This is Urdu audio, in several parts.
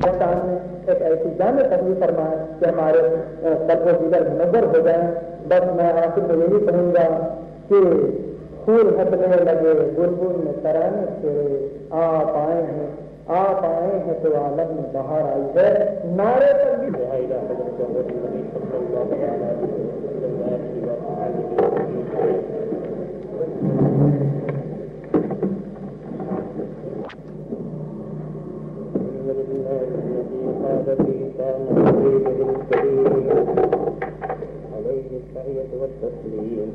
ایک ایسی جامع تقریر فرمائے کہ ہمارے قلب و دیگر منور ہو جائیں. بس میں آخر میں یہی کہوں گا کہ پھول ہٹنے لگے بلبل میں ترانے تیرے آپ آئے ہیں تو عالم میں بہار آئی ہے. نعرے پر بھی عليه التحية والتسليم.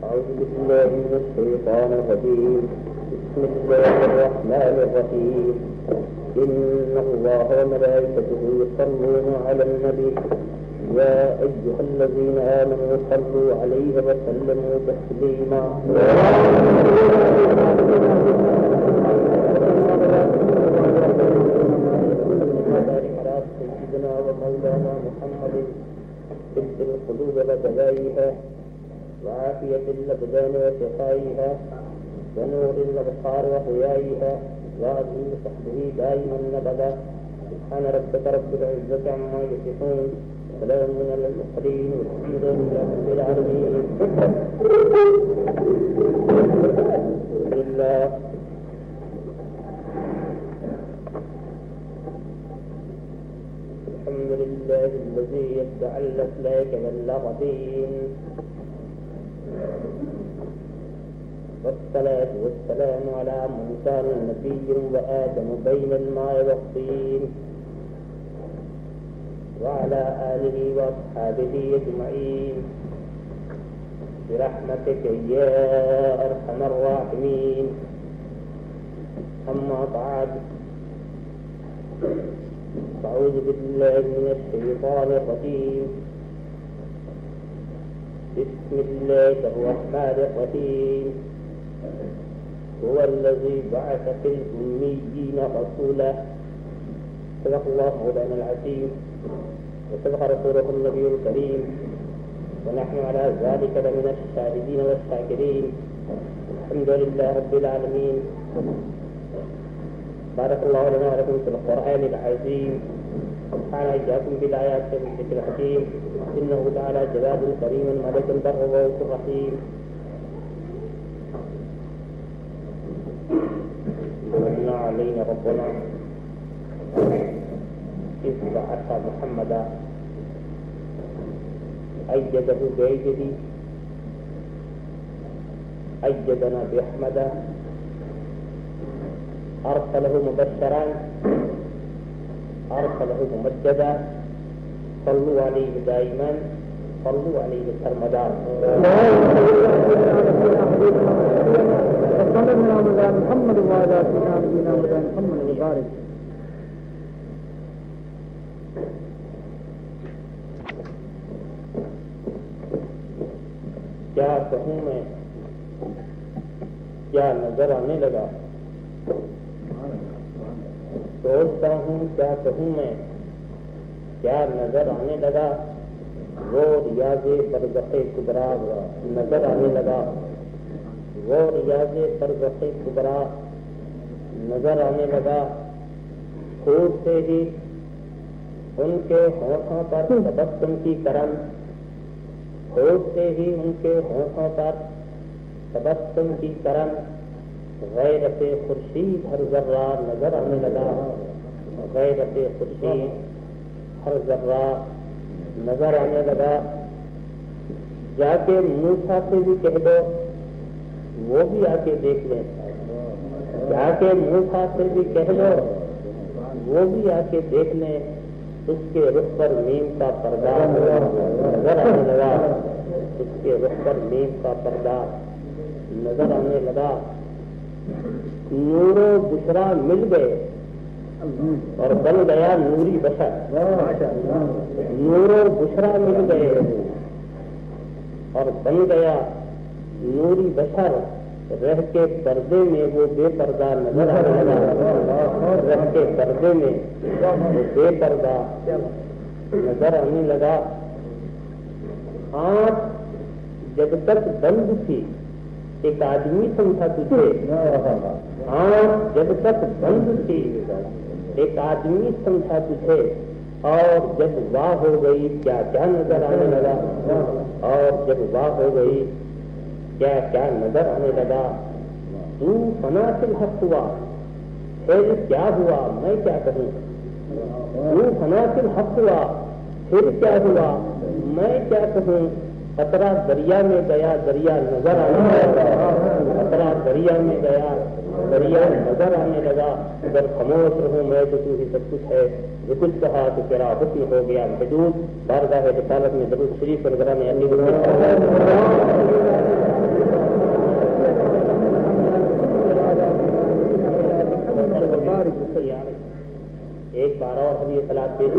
أعوذ بالله من الشيطان الرجيم. بسم الله الرحمن الرحيم. إن الله وملائكته يصلون على النبي يا أيها الذين آمنوا صلوا عليه وسلموا تسليما. سيدنا ومولانا محمد طب القلوب ودوائها وعافية الأبدان وشفائها ونور الأبصار وضيائها وآله وصحبه دائما أبدا. سبحان ربك رب العزة عما يصفون وسلام على المرسلين والحمد لله رب العالمين. لله الحمد لله الذي يدعى الأسلاك واللغتين والصلاة والسلام على من كان نبي وآدم بين الماء والطين وعلى آله وأصحابه أجمعين برحمتك يا أرحم الراحمين. أما بعد أعوذ بالله من الشيطان الرجيم. بسم الله الرحمن الرحيم. هو الذي بعث في الأميين رسولا. صدق الله مولانا العظيم وصدق رسوله النبي الكريم ونحن على ذلك لمن الشاهدين والشاكرين. الحمد لله رب العالمين. بارك الله لنا ولكم في القرآن العظيم. سبحانه إياكم بالآيات والذكر الحكيم. إنه تعالى جواد كريم ملك بر رؤوف رحيم. ومن علينا ربنا إذ بعث محمدا أيده بأيده أيدنا بأحمد أرسله مبشرا أرسله ممجدا. صلوا عليه دائما صلوا عليه سرمدا. محمد وعلى سيدنا محمد وبارك. کیا کہوں میں کیا نظر آنے لگا. سوچتا ہوں کیا کہوں میں کیا نظر آنے لگا. وہ ریاض برزخ کبریٰ نظر آنے لگا. وہ ریاض برزخ کبریٰ نظر آنے لگا. خود سے ہی ان کے ہونٹوں پر تبسم کی کرن. خود سے ہی ان کے ہونٹوں پر تبسم کی کرن. غیرت خورشید ہر ذرہ نظر آنے لگا. غیرت خورشید ہر ذرہ نظر آنے لگا. جا کے موسیٰ سے بھی کہہ دو وہ بھی آ کے دیکھ لیں. جا کے موسیٰ سے بھی کہہ دو وہ بھی آ کے دیکھ لیں. اس کے رخ پر نیم کا پردہ نظر آنے لگا. اس کے رخ پر نیم کا پردہ نظر آنے لگا. نور و بشرا مل گئے اور بن گیا نوری بشر. نور و بشرا مل گئے اور بن گیا نوری بشر. رہ کے پردے میں وہ بے پردہ نظر آنے لگا. رہ کے پردے میں وہ بے پردہ نظر آنے لگا. آنکھ جب تک بند تھی ایک آدمی سمجھا تجھے. آنکھ جب تک بند تھی ایک آدمی سمجھا تجھے، اور جب واہ ہو گئی کیا کیا نظر آنے لگا، اور جب واہ ہو گئی کیا کیا نظر آنے لگا، تو فنا سے الحق ہوا، پھر کیا ہوا میں کیا کہوں، تو فنا سے الحق ہوا پھر کیا ہوا میں کیا کہوں، قطرہ دریا میں گیا دریا نظر آنے لگا، قطرہ دریا میں گیا دریا نظر آنے لگا، اگر خاموش رہوں میں تو ہی سب کچھ ہے، جو کچھ کہا تو تیرا حکم ہو گیا محدود، بارگاہ رسالت میں درود شریف پروگرام ایک بار اور ہم یہ صلاۃ پیش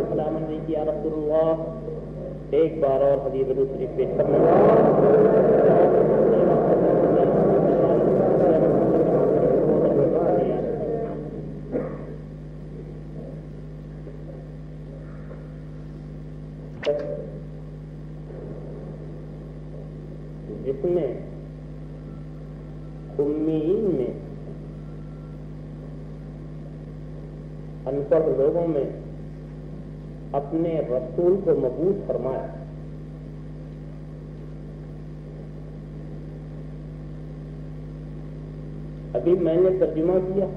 سلام علیکم یا رسول اللہ، ایک بار اور حدیث درود شریف پیش کرنا۔ جس میں امیین میں ان پڑھ لوگوں میں اپنے رسول کو مبعوث فرمایا، ابھی میں نے ترجمہ کیا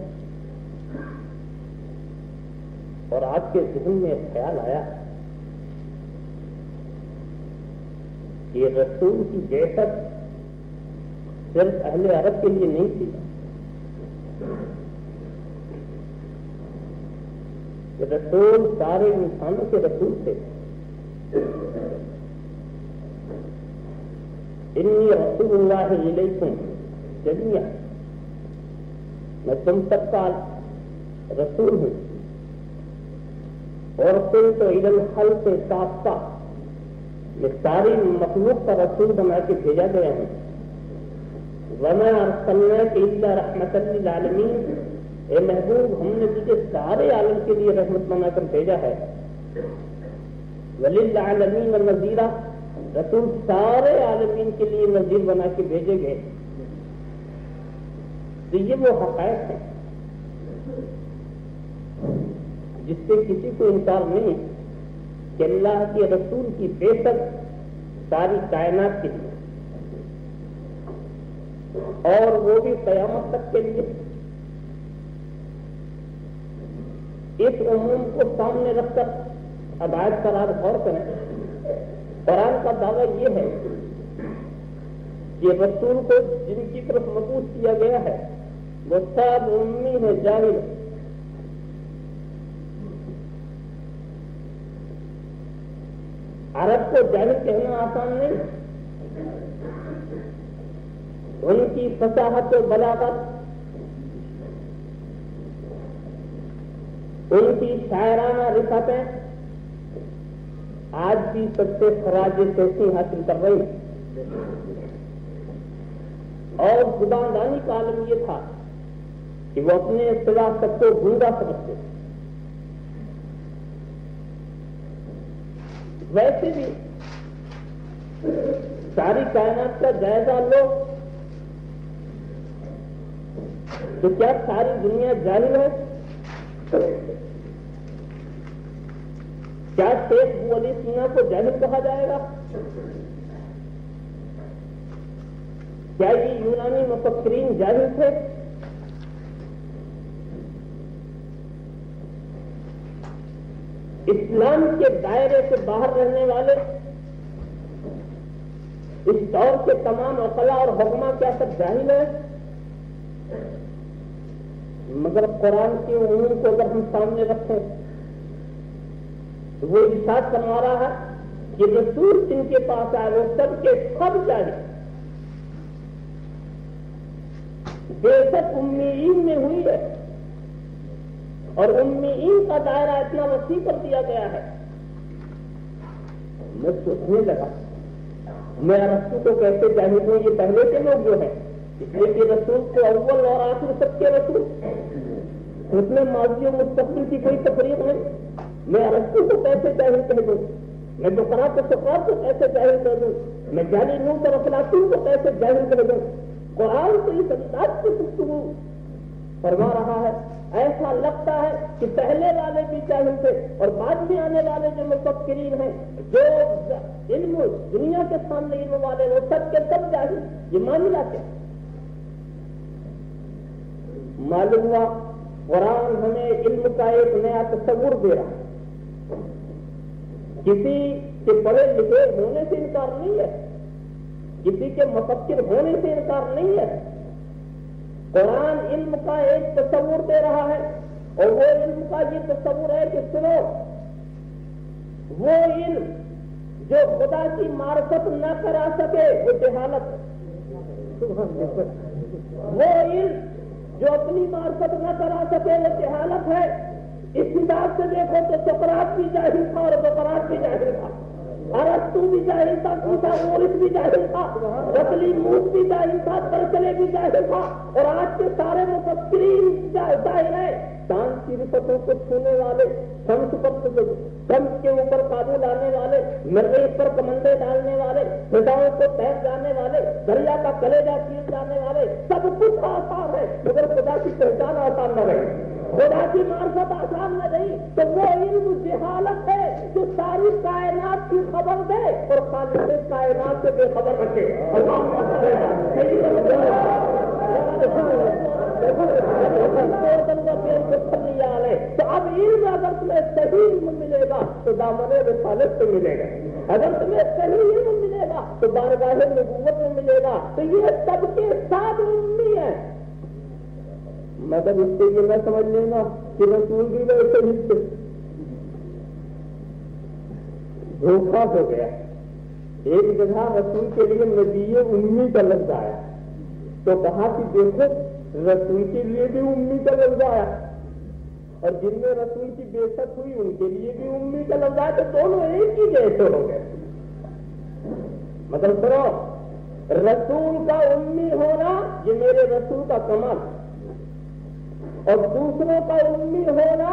اور آپ کے ذہن میں خیال آیا کہ رسول کی بعثت صرف اہل عرب کے لیے نہیں تھی، رسول سارے انسانوں کے رسول تھے۔ انی رسول اللہ علیکم جمیعا، میں تم سب کا رسول ہوں، اور رسول تو عید الحل سے کافہ، میں ساری مخلوق کا رسول بنا کے بھیجا گیا ہوں۔ وما ارسلناک الا رحمۃ للعالمین، اے محبوب ہم نے تجھے سارے عالم کے لیے رحمت بنا کر بھیجا ہے۔ وللعالمین نذیرا، رسول سارے عالمین کے لیے نذیر بنا کے بھیجے گئے۔ تو یہ وہ حقائق ہیں جس سے کسی کو انکار نہیں کہ اللہ کے رسول کی بعثت ساری کائنات کے لیے، اور وہ بھی قیامت تک کے لیے۔ اس عموم کو سامنے رکھ کر اب آیت پر آپ غور کریں۔ قرآن کا دعویٰ یہ ہے کہ رسول کو جن کی طرف مبعوث کیا گیا ہے وہ سب امی ہے، جاہل۔ عرب کو جاہل کہنا آسان نہیں، ان کی فصاحت و بلاغت، ان کی شاعرانہ رفتیں آج بھی سب سے خراج تحسین حاصل کر رہی، اور زبان دانی کا عالم یہ تھا کہ وہ اپنے اصطلاح سب کو گونگا سمجھتے۔ ویسے بھی ساری کائنات کا جائزہ لو تو کیا ساری دنیا جاہل ہے؟ کیا شیخ ابو علی سینا کو جاہل کہا جائے گا؟ کیا یہ یونانی مفکرین جاہل تھے؟ اسلام کے دائرے سے باہر رہنے والے اس دور کے تمام عقلاء اور حکماء کیا سب جاہل ہیں؟ مگر قرآن کے عموم کو اگر ہم سامنے رکھیں تو وہ ارشاد فرما رہا ہے کہ رسول جن کے پاس آئے وہ سب کے سب جاہل۔ بعثت امیین میں ہوئی ہے، اور امیین کا دائرہ اتنا وسیع کر دیا گیا ہے۔ میں سوچنے لگا میں رسول کو کیسے جاہل ہوں، یہ پہلے کے لوگ جو ہیں، اس لیے کہ رسول کو اول اور آخر سب کے رسول، اس میں ماضی و مستقبل کی کوئی تفریق نہیں، میں رسول کو کیسے جاہل کہہ دوں؟ میں سقراط کو کیسے جاہل کر دوں؟ میں جعلی نوح اور افلاطون کو کیسے جاہل کر دوں؟ قرآن تو اس انداز کی گفتگو فرما رہا ہے، ایسا لگتا ہے کہ پہلے والے بھی جاہل تھے اور بعد میں آنے والے جو مفکرین ہیں، جو علم دنیا کے سامنے علم والے، وہ سب کے سب جاہل۔ یہ معاملہ کیا معلوم ہوا؟ قرآن ہمیں علم کا ایک نیا تصور دے رہا ہے۔ کسی کے پڑھے لکھے ہونے سے انکار نہیں ہے، کسی کے مفکر ہونے سے انکار نہیں ہے۔ قرآن علم کا ایک تصور دے رہا ہے، اور وہ علم کا یہ تصور ہے کہ سنو، وہ علم جو خدا کی معرفت نہ کرا سکے وہ جہالت ہے، وہ علم جو اپنی معرفت نہ کرا سکے وہ جہالت ہے۔ اس حساب سے دیکھو تو سقراط بھی جاہل تھا اور سقراط بھی جاہل تھا، ارسطو بھی جاہل تھا، پیتھاگورس بھی جاہل تھا، بطلیموس بھی جاہل تھا، ترکلے بھی جاہل تھا، اور آج کے سارے مفکرین جاہل ہیں۔ چاند کی رفتوں کو چھونے والے، شمس کے اوپر قابو لانے والے، مریخ پر کمندے ڈالنے والے، فضاؤں کو تیر جانے والے، دریا کا کلیجہ چیر جانے والے، سب کچھ آسان ہے، مگر خدا کی پہچان آسان نہ رہی، خدا کی معرفت آسان نہ رہی، تو وہ علم جہالت ہے جو ساری کائنات کی خبر دے اور خالق کائنات سے بے خبر رکھے۔ تو اب علم اگر تمہیں صحیح علم ملے گا تو دامن رسالت سے ملے گا، اگر تمہیں صحیح علم ملے گا تو بارگاہ نبوت میں ملے گا۔ تو یہ سب کے ساتھ علمی ہے، مگر اس سے یہ نہ سمجھ لینا کہ رسول بھی ویسے ہی تھے۔ دھوکہ ہو گیا۔ ایک جگہ رسول کے لیے نبی امی کا لفظ آیا تو کہا کہ دیکھو رسول کے لیے بھی امی کا لفظ آیا، اور جن میں رسول کی بےست ہوئی ان کے لیے بھی امی کا لفظ آیا، تو دونوں ایک ہی جیسے ہو گئے۔ مطلب کرو، رسول کا امی ہونا یہ میرے رسول کا کمال، اور دوسروں کا امی ہونا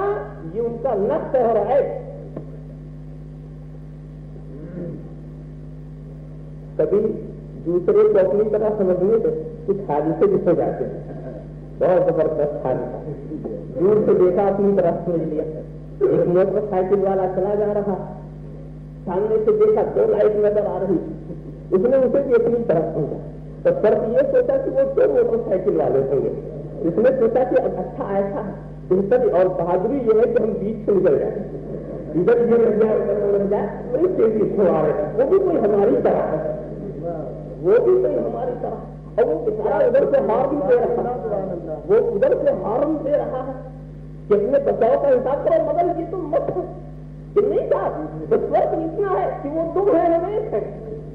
یہ ان کا نقص ہو رہا ہے۔ کبھی دوسرے کو اپنی طرح سمجھنے سے کچھ حادثے جس ہو جاتے ہیں، بہت زبردست حادثہ، دور سے دیکھا اپنی طرح سمجھ لیا۔ ایک موٹر سائیکل والا چلا جا رہا، سامنے سے دیکھا 2 لائٹ نظر آ رہی، اس نے اسے بھی اپنی طرح سمجھا، تو فرق یہ سوچا کہ وہ 2 موٹر سائیکل والے ہوں گے، اس نے سوچا کہ اچھا ایسا بہتر اور بہادری یہ ہے کہ ہم بیچ سے نکل جائیں، ادھر یہ لگ جائے ادھر وہ لگ جائے، بڑی تیزی سے آ رہے ہیں، وہ بھی کوئی ہماری طرح ہے، وہ بھی کوئی ہماری طرح، اور وہ بیچارہ ادھر سے ہارن دے رہا ہے، وہ ادھر سے ہارن دے رہا ہے کہ اپنے بچاؤ کا حساب کرو، مگر یہ تو مت کہ نہیں تھا، بس فرق اتنا ہے کہ وہ 2 ہیں ہم 1 ہیں،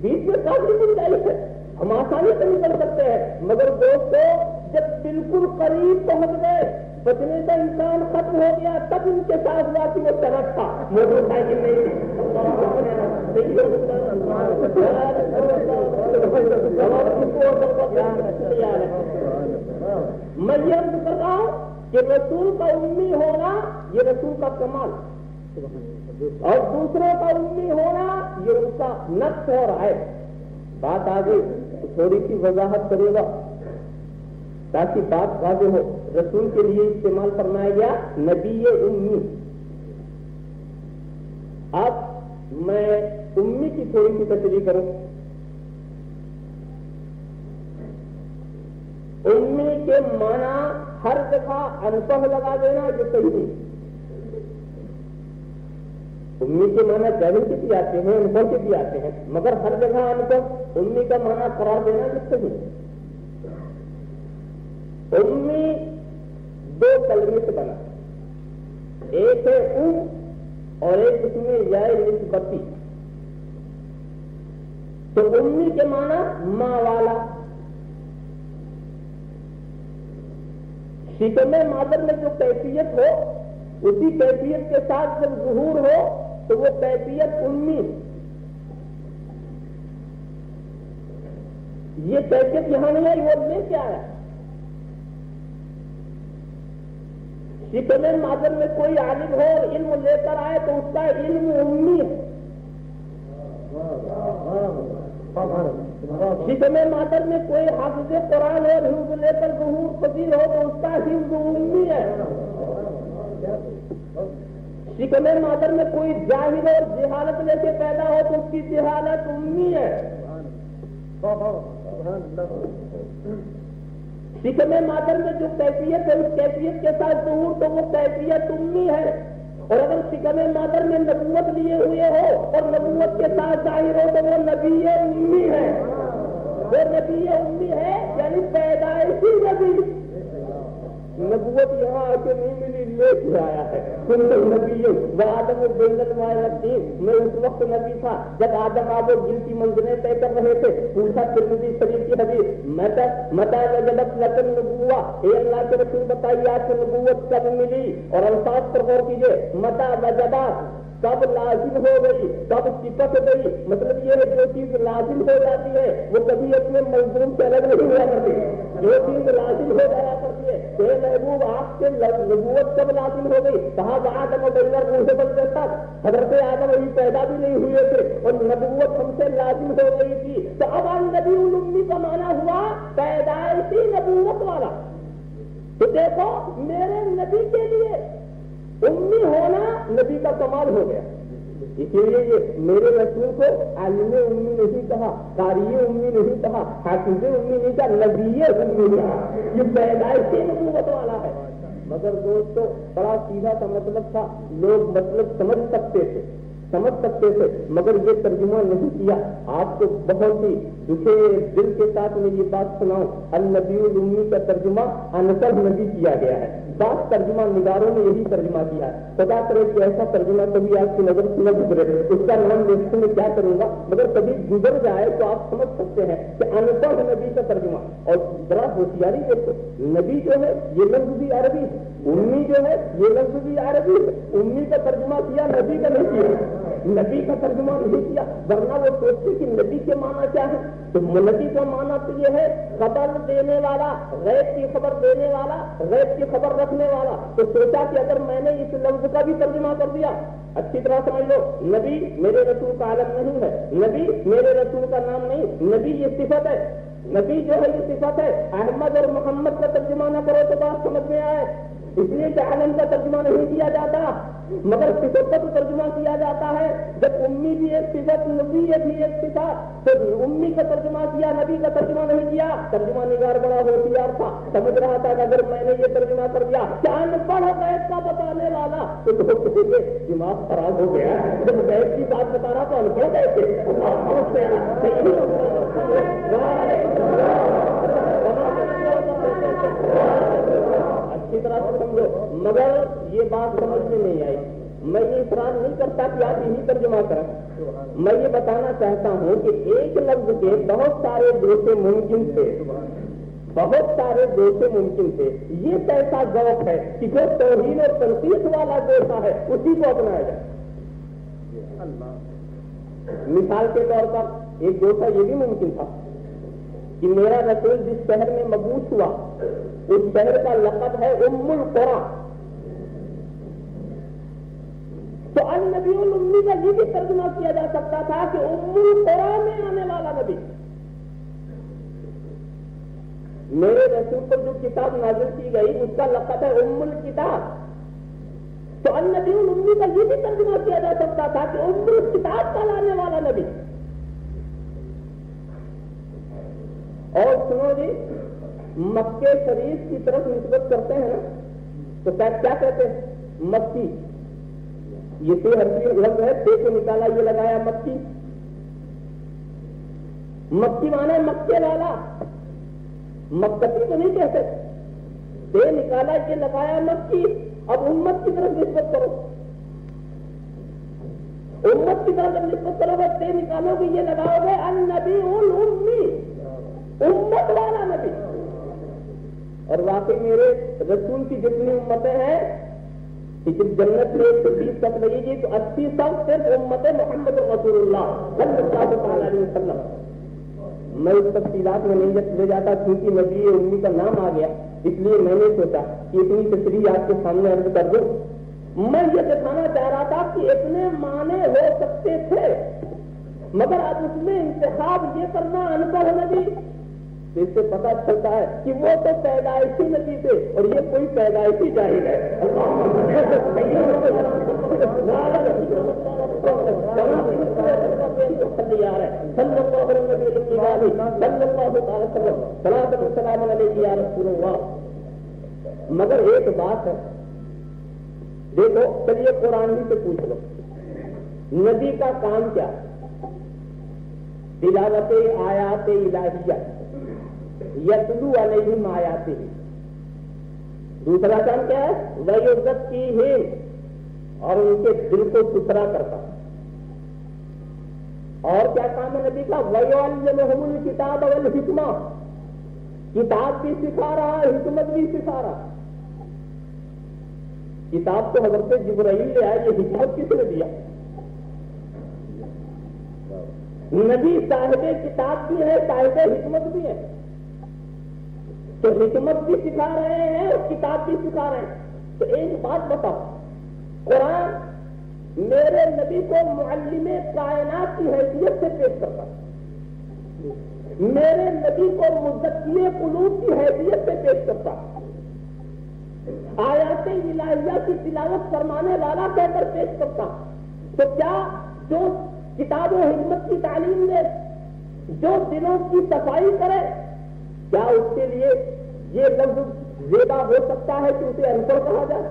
بیچ میں کافی گنجائش ہے، ہم آسانی سے نکل سکتے ہیں۔ مگر دوستو جب بالکل قریب پہنچ گئے، بچنے کا امکان ختم ہو گیا، تب ان کے ساتھ ہوا کہ وہ سڑک تھا، موٹر سائیکل نہیں تھی۔ میں یہ عرض کر رہا ہوں کہ رسول کا امی ہونا یہ رسول کا کمال، اور دوسروں کا امی ہونا یہ ان کا نقص ہو رہا ہے۔ بات آگے تھوڑی سی وضاحت کرے گا تاکہ بات واضح ہو۔ رسول کے لیے استعمال فرمایا گیا نبی امی۔ اب میں امی کی تھوڑی سی تشریح کروں۔ امی کے معنی ہر جگہ انپڑھ لگا دینا جو صحیح نہیں۔ امی کے معنی جاہل کے بھی آتے ہیں، انپڑھ کے بھی آتے ہیں، مگر ہر جگہ انپڑھ امی کا معنی قرار دینا جو صحیح نہیں۔ امی 2 کلمے سے بنا، ایک ہے ام اور ایک اس میں یا نسبتی۔ تو امی کے معنی ماں والا۔ شکم مادر میں جو کیفیت ہو اسی کیفیت کے ساتھ جب ظہور ہو تو وہ کیفیت امی۔ یہ کیفیت یہاں نہیں ہے، وہ لے کے آیا۔ شکم مادر میں کوئی عالم ہو علم لے کر آئے تو اس کا علم امی ہے، شکم مادر میں کوئی حافظ قرآن اور حفظ لے کر ظہور پذیر ہو تو اس کا حفظ امی ہے. شکم مادر میں کوئی جاہل اور جہالت لے کے پیدا ہو تو اس کی جہالت امی ہے. شکم مادر میں جو کیفیت ہے اس کیفیت کے ساتھ ظہور تو وہ کیفیت امی ہے. اور اگر شکم مادر میں نبوت لیے ہوئے ہو اور نبوت کے ساتھ ظاہر ہو تو وہ نبی امی ہے. وہ نبی امی ہے یعنی پیدائشی نبی. نبوت یہاں آ کے نہیں ملی، لے کے آیا ہے. تم تو نبی وہ آدم بلدل مائے میں اس وقت نبی تھا جب آدم آپ دل کی منزلیں طے کر رہے تھے. پوچھا ترمذی شریف کی حدیث متا وجدت لکن نبوہ، اے اللہ کے رسول بتائیے آپ کو نبوت کب ملی؟ اور الفاظ پر غور کیجیے. متا وجدت کب لازم ہو گئی، کب صفت ہو گئی. مطلب یہ ہے جو چیز لازم ہو جاتی ہے وہ کبھی اپنے ملزوم سے الگ نہیں ہوا کرتی. جو چیز لازم ہو جایا کرتی ہے کہ محبوب آپ سے نبوت کب لازم ہو گئی؟ کہا آدم و بلدر منہ سے بلتے تک حضرت آدم ابھی پیدا بھی نہیں ہوئے تھے اور نبوت ہم سے لازم ہو گئی تھی. تو اب نبی الامی کا معنی ہوا پیدائشی نبوت والا. تو دیکھو میرے نبی کے لیے امی ہونا نبی کا کمال ہو گیا. اسی لیے یہ میرے رسول کو عالم امی نہیں کہا، قاری امی نہیں کہا، حافظ امی نہیں کہا، نبی امی کہا. یہ پیدائشی نبوت والا ہے. مگر دوستو بڑا سیدھا سا مطلب تھا، لوگ مطلب سمجھ سکتے تھے مگر یہ ترجمہ نہیں کیا. آپ کو بہت ہی دکھے دل کے ساتھ میں یہ بات سناؤں، النبی الامی کا ترجمہ انصر نبی کیا گیا ہے. بعض ترجمہ نگاروں نے یہی ترجمہ کیا ہے. خدا کرے کہ ایسا ترجمہ کبھی آپ کی نظر سے نہ گزرے. اس کا نام لیتے میں کیا کروں گا، مگر کبھی گزر جائے تو آپ سمجھ سکتے ہیں کہ انصر نبی کا ترجمہ. اور بڑا ہوشیاری دیکھو، نبی جو ہے یہ لفظ بھی عربی ہے، امی جو ہے یہ لفظ بھی عربی ہے. امی کا ترجمہ کیا، نبی کا نہیں کیا. نبی کا ترجمہ نہیں کیا، ورنہ وہ سوچتے کہ نبی کے معنی کیا ہے. تو نبی کا معنی تو یہ ہے خبر دینے والا، غیب کی خبر دینے والا، غیب کی خبر رکھنے والا. تو سوچا کہ اگر میں نے اس لفظ کا بھی ترجمہ کر دیا، اچھی طرح سمجھ لو، نبی میرے رسول کا عالم نہیں ہے، نبی میرے رسول کا نام نہیں، نبی یہ صفت ہے. نبی جو ہے یہ صفت ہے. احمد اور محمد کا ترجمہ نہ کرو تو بات سمجھ میں آئے. اس لیے کہ عالم کا ترجمہ نہیں کیا جاتا مگر صفت کا ترجمہ کیا جاتا ہے. جب امی بھی ایک صفت، نبی بھی ایک صفت، تو امی کا ترجمہ کیا، نبی کا ترجمہ نہیں کیا. ترجمہ نگار بڑا ہوشیار تھا، سمجھ رہا تھا کہ اگر میں نے یہ ترجمہ کر دیا کہ ان پڑھ غیب کا بتانے والا تو لوگ کہیں گے دماغ خراب ہو گیا. جب غیب کی بات بتا رہا تو ان پڑھ کیسے؟ اچھی طرح سے سمجھو. مگر یہ بات سمجھ میں نہیں آئی. میں یہ اصرار نہیں کرتا کہ آپ یہی ترجمہ کریں. میں یہ بتانا چاہتا ہوں کہ ایک لفظ کے بہت سارے دوسرے ممکن تھے، بہت سارے دوسرے ممکن تھے. یہ کیسا ذوق ہے کہ جو توہین اور تنقید والا دوسا ہے اسی کو اپنایا جائے. مثال کے طور پر ایک دوسا یہ بھی ممکن تھا کہ میرا رسول جس شہر میں مبعوث ہوا اس شہر کا لقب ہے ام القرى. تو النبی الامی کا یہ بھی ترجمہ کیا جا سکتا تھا کہ ام القرى میں آنے والا نبی. میرے رسول پر جو کتاب نازل کی گئی اس کا لقب ہے ام الکتاب. تو النبی الامی کا یہ بھی ترجمہ کیا جا سکتا تھا کہ ام الکتاب کا لانے والا نبی. اور سنو جی، مکے شریف کی طرف نسبت کرتے ہیں تو کیا کہتے ہیں؟ مکی. یہ تو حرفی لفظ ہے، تے کو نکالا یہ لگایا مکی. مکی مانا مکے والا، مکتی تو نہیں کہتے. تے نکالا یہ لگایا مکی. اب امت کی طرف نسبت کرو، امت کی طرف نسبت کرو گے، تے نکالو گے یہ لگاؤ گے النبی الامی، امت والا نبی. اور واقعی میرے رسول کی جتنی امتیں ہیں جنت میں 120 تک لگے گی تو 80 سب صرف امت محمد رسول اللہ صلی اللہ علیہ وسلم. میں اس تفصیلات میں نہیں لے جاتا کیونکہ نبی امی کا نام آ گیا، اس لیے میں نے سوچا کہ اتنی تشریح آپ کے سامنے عرض کر دوں. میں یہ دکھانا چاہ رہا تھا کہ اتنے معنی ہو سکتے تھے مگر اب اس میں انتخاب یہ کرنا ان پڑھ نبی، اس سے پتا چلتا ہے کہ وہ تو پیدائشی نبی تھے اور یہ کوئی پیدائشی جاہل ہے. مگر ایک بات ہے، دیکھو چلیے قرآن ہی سے پوچھ لو، نبی کا کام کیا ہے؟ تلاوت آیات الہیہ، یتلو علیہم آیاتہ. دوسرا کام کیا ہے؟ ویزکیہم، اور ان کے دل کو ستھرا کرتا. اور کیا کام ہے نبی کا؟ ویعلمہم الکتاب والحکمہ، کتاب بھی سکھا رہا ہے، حکمت بھی سکھا رہا ہے. کتاب تو حضرت جبرائیل لے آئے، یہ حکمت کس نے دیا؟ نبی صاحب کتاب بھی ہے، صاحب حکمت بھی ہے. تو حکمت بھی سکھا رہے ہیں اور کتاب بھی سکھا رہے ہیں. تو ایک بات بتاؤ، قرآن میرے نبی کو معلم کائنات کی حیثیت سے پیش کرتا، میرے نبی کو مزکی قلوب کی حیثیت سے پیش کرتا، آیات الہیہ کی تلاوت فرمانے والا کہہ کر پیش کرتا. تو کیا جو کتاب و حکمت کی تعلیم دے، جو دلوں کی صفائی کرے، کیا اس کے لیے یہ لفظ زیبا ہو سکتا ہے کہ اسے ان پڑھ کہا جائے؟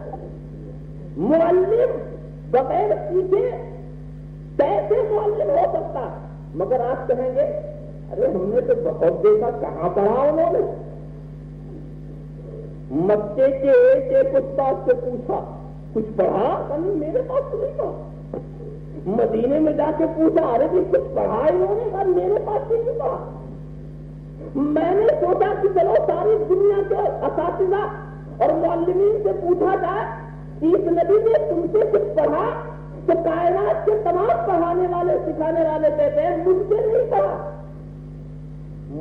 معلم بغیر سیکھے کیسے معلم ہو سکتا؟ مگر آپ کہیں گے ارے ہم نے تو بہت دیکھا، کہاں پڑھا انہوں نے؟ مکے کے ایک استاد سے پوچھا کچھ پڑھا؟ نہیں میرے پاس تو نہیں پڑھا. مدینے میں جا کے پوچھا ارے بھی کچھ پڑھا انہوں نے؟ میرے پاس نہیں پڑھا. میں نے سوچا کہ چلو ساری دنیا کے اساتذہ اور معلمین سے پوچھا جائے اس نبی نے تم سے کچھ پڑھا؟ تو کائنات کے تمام پڑھانے والے سکھانے والے کہتے ہیں مجھ سے نہیں پڑھا.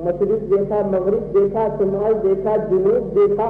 مشرق دیکھا، مغرب دیکھا، شمال دیکھا، جنوب دیکھا،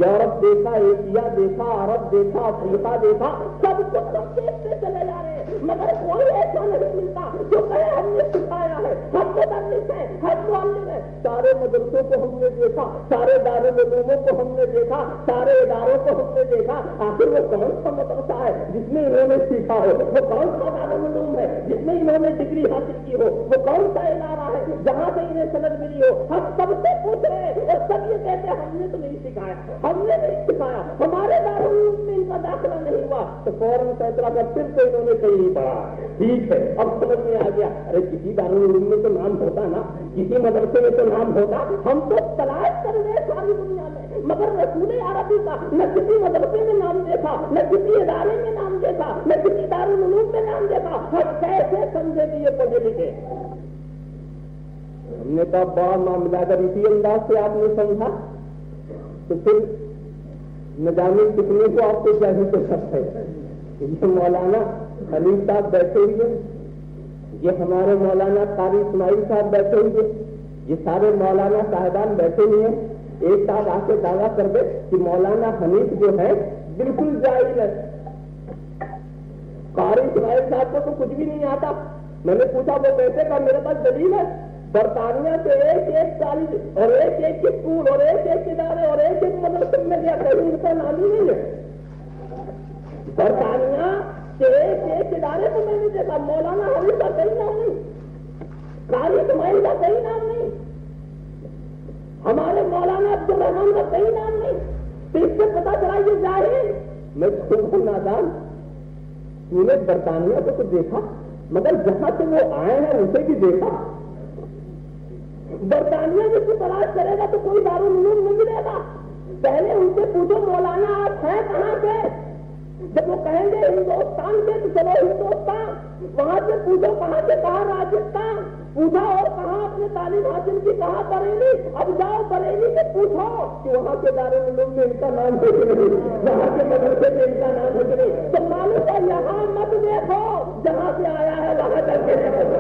یورپ دیکھا، ایشیا دیکھا، عرب دیکھا، افریقہ دیکھا، سب کچھ دیکھتے چلے جا رہے ہیں. مگر کوئی ایسا نہیں ملتا جو کہے ہم نے سکھایا ہے، ہم مدرس ہیں، ہم معلم ہیں. سارے مدرسوں کو ہم نے دیکھا، سارے دارالعلوموں کو ہم نے دیکھا، سارے اداروں کو ہم نے دیکھا. آخر وہ کون سا مدرسہ ہے جس میں انہوں نے سیکھا ہو؟ وہ کون سا دارالعلوم ہے جس میں انہوں نے ڈگری حاصل کی ہو؟ وہ کون سا ادارہ ہے جہاں سے انہیں سند ملی ہو؟ ہم سب سے پوچھ رہے ہیں اور سب یہ کہتے ہیں ہم نے تو نہیں سکھایا، ہم نے نہیں سکھایا، ہمارے دارالعلوم میں ان کا داخلہ نہیں ہوا. تو فوراً فیصلہ کر پھر تو انہوں نے کہیں نہیں پڑھا. ٹھیک ہے، اب سمجھ میں آ گیا. ارے کسی دارالعلوم میں تو نام ہوتا نا، کسی مدرسے میں تو نام ہوتا. ہم تو تلاش کر رہے ہیں ساری دنیا میں، مگر رسول عربی کا نہ کسی مدرسے میں نام دیکھا، نہ کسی ادارے میں نام دیکھا، نہ کسی دارالعلوم میں نام دیکھا. ہم کیسے سمجھے کہ یہ پڑھے لکھے؟ ہم نے کہا بڑا معاملہ اگر اسی انداز سے آپ نے سمجھا تو پھر نہ جانے کتنے کو آپ کو چاہیے تو سب ہے. یہ مولانا حلیم صاحب بیٹھے ہوئے، یہ ہمارے مولانا قاری اسماعیل صاحب بیٹھے ہوئے، یہ سارے مولانا صاحبان بیٹھے ہوئے ہیں. ایک صاحب آ کے دعویٰ کر دے کہ مولانا حنیف جو ہے بالکل جائز ہے. قاری اسماعیل صاحب کو تو کچھ بھی نہیں آتا. میں نے پوچھا وہ کیسے کا؟ میرے پاس دلیل ہے. برطانیہ سے ایک کالج اور ایک اسکول اور ایک ادارے اور ایک مدرسے میں گیا، کہیں ان کا نام ہی نہیں ہے. برطانیہ کے ایک ادارے کو میں نے دیکھا، مولانا حنیف کا کہیں نام نہیں، قاری اسماعیل کا کہیں نام نہیں، ہمارے مولانا عبدالرحمان کا کہیں نام نہیں. تو اس سے پتا چلا یہ جاہل. میں خود نادان. میں نے برطانیہ کو تو دیکھا مگر جہاں سے وہ آئے ہیں اسے بھی دیکھا. برطانیہ میں سے تلاش کرے گا تو کوئی دارالعلوم نہیں ملے گا. پہلے ان سے پوچھو مولانا آپ ہیں کہاں سے؟ جب وہ کہیں گے ہندوستان سے تو چلو ہندوستان. وہاں سے پوچھو کہاں سے؟ کہاں راجستھان. پوچھا اور کہاں اپنے تعلیم حاصل کی؟ کہاں بریلی. اب جاؤ بریلی سے پوچھو کہ وہاں کے دارالعلوم میں ان کا نام ہے کہ نہیں، وہاں کے مدرسے میں ان کا نام ہے کہ نہیں. تو معلوم ہے یہاں مت دیکھو، جہاں سے آیا ہے وہاں چل کے دیکھو.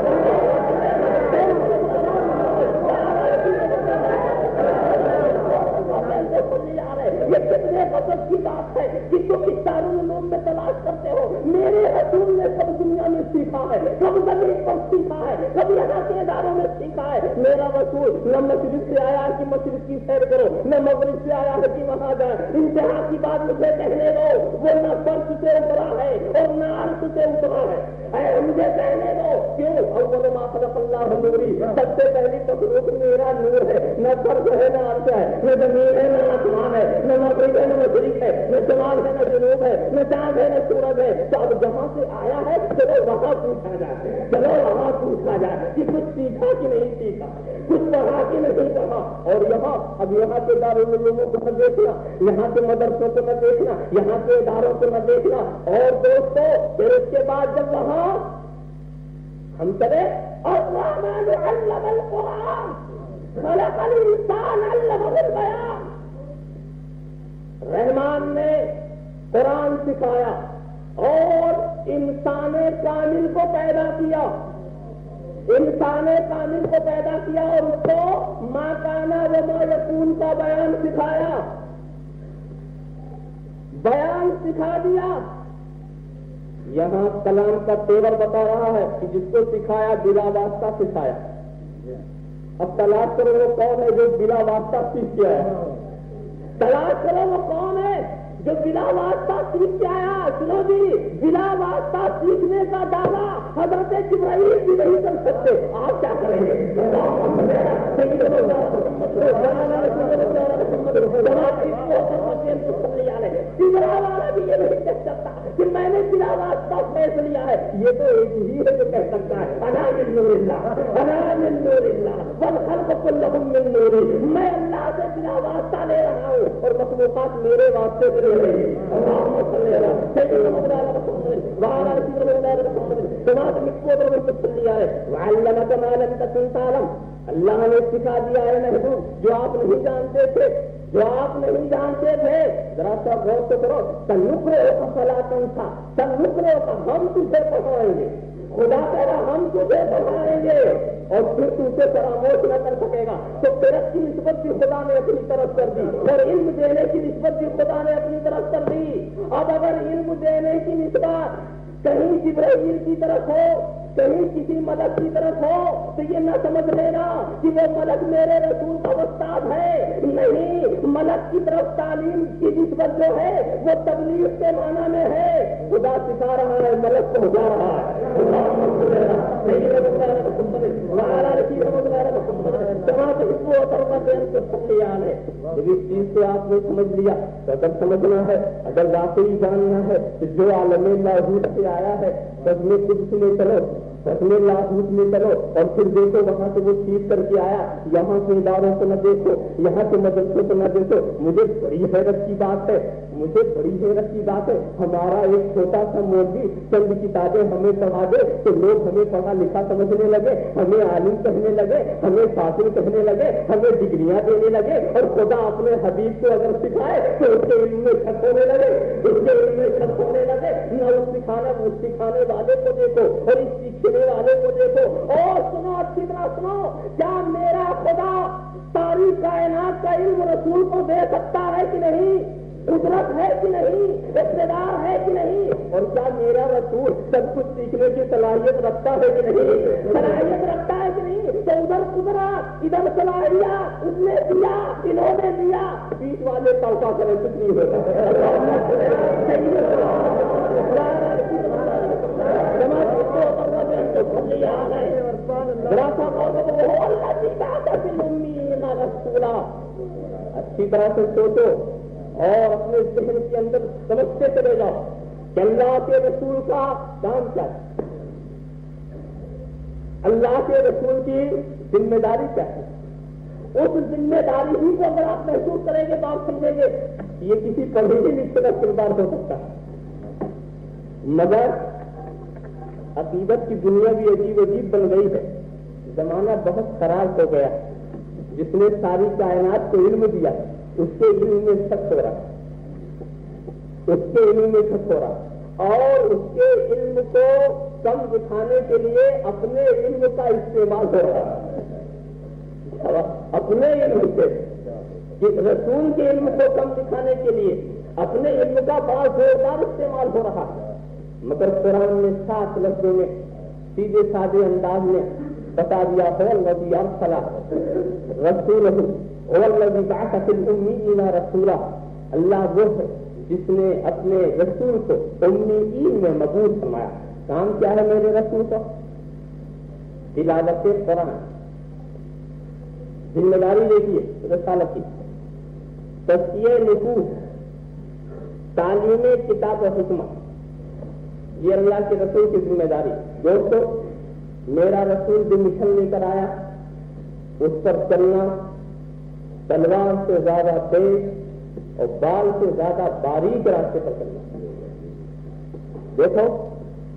یہ کتنے غضب کی بات ہے کہ تم کس دارالعلوم میں تلاش کرتے ہو؟ میرے رسول نے سب دنیا میں سیکھا ہے، سب زمین پر سیکھا ہے، سب یہاں کے اداروں میں سیکھا ہے۔ میرا رسول نہ مشرق سے آیا کہ مشرق کی سیر کرو، نہ مغرب سے آیا ہے کہ وہاں جائے۔ انتہا کی بات مجھے کہنے دو، وہ نہ فرش سے اترا ہے اور نہ عرش سے اترا ہے۔ مجھے کہنے دو کیوں؟ اول ما خلق اللہ نوری، سب سے پہلی مخلوق میرا نور ہے، نہ فرش ہے نہ عرش ہے، نہ زمین ہے نہ آسمان ہے، نہ مغرب ہے نہ مشرق ہے، نہ شمال ہے نہ جنوب ہے، نہ چاند ہے نہ سورج ہے۔ تو اب جہاں سے آیا ہے چلو وہاں پوچھا جائے، چلو وہاں پوچھا جائے کہ کچھ سیکھا کہ نہیں سیکھا، کچھ پڑھا کہ نہیں پڑھا۔ اور یہاں اب یہاں کے دارالعلوموں کو نہ دیکھنا، یہاں کے مدرسوں کو نہ دیکھنا، یہاں کے اداروں کو نہ دیکھنا۔ اور دوستو پھر اس کے بعد جب وہاں ہم چلے الرحمن علم القرآن خلق الانسان علمہ البیان، رحمان نے قرآن سکھایا اور انسان کامل کو پیدا کیا، انسان کامل کو پیدا کیا اور اس کو ما کانا و ما یکون کا بیان سکھایا، بیان سکھا دیا۔ یہاں کلام کا تیور بتا رہا ہے کہ جس کو سکھایا بلا واسطہ سکھایا۔ اب تلاش کرو وہ کون ہے جو بلا واسطہ سیکھ کے آیا، تلاش کرو وہ کون ہے جو بلا واسطہ سیکھ کے آیا۔ سنو جی، بلا واسطہ سیکھنے کا دعویٰ حضرت جبرائیل بھی نہیں کر سکتے، آپ کیا کریں گے؟ والا بھی یہ نہیں کہہ سکتا کہ میں نے بلا واسطہ فیصلہ لیا ہے، یہ تو ایک ہی ہے جو کہہ سکتا ہے انا من نور اللہ، انا من نور اللہ والخلق كلهم من نور۔ میں اللہ سے بلا واسطہ لے رہا ہوں اور مخلوقات میرے واسطے سے لے رہی ہیں۔ اللهم صل على سيدنا محمد وعلى آل سيدنا محمد كما تمكن من تسليا وعلمك ما لم تكن تعلم۔ اللہ نے سکھا دیا ہے محبوب جو آپ نہیں جانتے تھے، جو آپ نہیں جانتے تھے۔ ذرا سا غور تو کرو، تنکرے کا فلاطن تھا، تنکرے کا ہم تجھے پڑھائیں گے، خدا کہہ ہم تجھے پڑھائیں گے اور پھر تجھے فراموش نہ کر سکے گا۔ تو قرت کی نسبت بھی خدا نے اپنی طرف کر دی اور علم دینے کی نسبت بھی خدا نے اپنی طرف کر دی۔ اب اگر علم دینے کی نسبت کہیں جبرائیل کی طرف ہو، کہیں کسی ملک کی طرف ہو تو یہ نہ سمجھ لینا کہ وہ ملک میرے رسول کا استاد ہے، نہیں، ملک کی طرف تعلیم کی نسبت جو ہے وہ تبلیغ کے معنی میں ہے۔ خدا سکھا رہا ہے، ملک پہنچا رہا ہے۔ جب اس چیز کو آپ نے سمجھ لیا تو اگر سمجھنا ہے، اگر واقعی جاننا ہے تو جو عالم لاہوت سے آیا ہے بس میں قدس میں چلو، بس میں لاہوت میں چلو اور پھر دیکھو وہاں سے وہ سیکھ کر کے آیا۔ یہاں کے اداروں کو نہ دیکھو، یہاں کے مدرسوں کو نہ دیکھو۔ مجھے بڑی حیرت کی بات ہے، مجھے بڑی حیرت کی بات ہے، ہمارا ایک چھوٹا سا مولوی چند کتابیں ہمیں پڑھا دے تو لوگ ہمیں پڑھا لکھا سمجھنے لگے، ہمیں عالم کہنے لگے، ہمیں فاضل کہنے لگے، ہمیں ڈگریاں دینے لگے۔ اور خدا اپنے حبیب کو اگر سکھائے تو اس کے علم میں شک ہونے لگے، اس کے علم میں شک ہونے لگے۔ نہ اس سکھانے والے کو دیکھو اور اس سیکھنے والے کو دیکھو۔ اور سنو، اچھی طرح سنو، کیا میرا خدا ساری کائنات کا علم رسول کو دے سکتا ہے کہ نہیں؟ قدرت ہے کہ نہیں؟ اقتدار ہے کہ نہیں؟ اور کیا میرا رسول سب کچھ سیکھنے کی صلاحیت رکھتا ہے کہ نہیں؟ صلاحیت رکھتا ہے کہ نہیں؟ تو ادھر قدرت، ادھر صلاحیت، اس نے دیا، انہوں نے دیا، بیچ والے توقع کرے کچھ نہیں ہوتا۔ اچھی طرح سے سوچو اور اپنے ذہن کے اندر سمجھتے چلے جاؤ کہ اللہ کے رسول کا کام کیا ہے، اللہ کے رسول کی ذمہ داری کیا ہے۔ اس ذمہ داری ہی کو اگر آپ محسوس کریں گے تو آپ سمجھیں گے یہ کسی پڑھے لکھے کا کردار ہو سکتا ہے، مگر عقیدت کی دنیا بھی عجیب عجیب بن گئی ہے۔ زمانہ بہت خراب ہو گیا، جس نے ساری کائنات کو علم دیا اس کے علم میں شک ہو رہا، اس کے علم میں شک ہو رہا، اور اس کے علم کو کم دکھانے کے لیے اپنے علم کا استعمال ہو رہا، اپنے علم سے رسول کے علم کو کم دکھانے کے لیے اپنے علم کا بڑا زوردار استعمال ہو رہا ہے، مگر قرآن نے 7 لفظوں میں سیدھے سادے انداز میں بتا دیا هو الذی ارسل رسولہ هو الذی بعث فی الامیین رسولا، اللہ وہ ہے جس نے اپنے رسول کو امیین میں مبعوث فرمایا۔ کام کیا ہے میرے رسول کا؟ تلاوت قرآن، ذمہ داری دیکھیے رسالت کی، تزکیہ نفوس، تعلیم کتاب و حکمت، یہ اللہ کے رسول کی ذمہ داری۔ دوستو میرا رسول جو مشن لے کر آیا اس پر چلنا تلوار سے زیادہ تیز اور بال سے زیادہ باریک راستے پر چلنا۔ دیکھو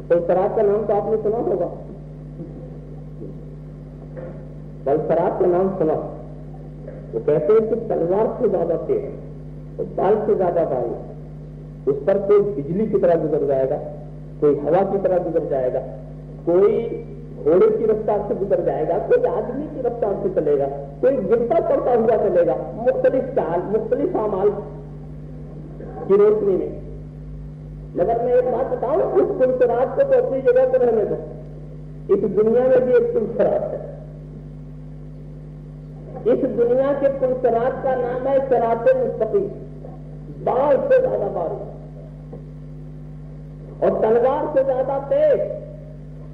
پلسرات کا نام تو آپ نے سنا ہوگا، پلسرات کا نام سنا، وہ کہتے ہیں کہ تلوار سے زیادہ تیز اور بال سے زیادہ باریک، اس پر کوئی بجلی کی طرح گزر جائے گا، کوئی ہوا کی طرح گزر جائے گا، کوئی گھوڑے کی رفتار سے گزر جائے گا، کوئی آدمی کی رفتار سے چلے گا، کوئی گرتا پڑتا ہوا چلے گا، مختلف چال، مختلف اعمال کی روشنی میں۔ مگر میں ایک بات بتاؤں، اس پلسرات کو تو اپنی جگہ پر رہنے دو، اس دنیا میں بھی ایک پلسرات ہے، اس دنیا کے پلسرات کا نام ہے صراط مستقیم، بال سے زیادہ باریک اور تلوار سے زیادہ تیز،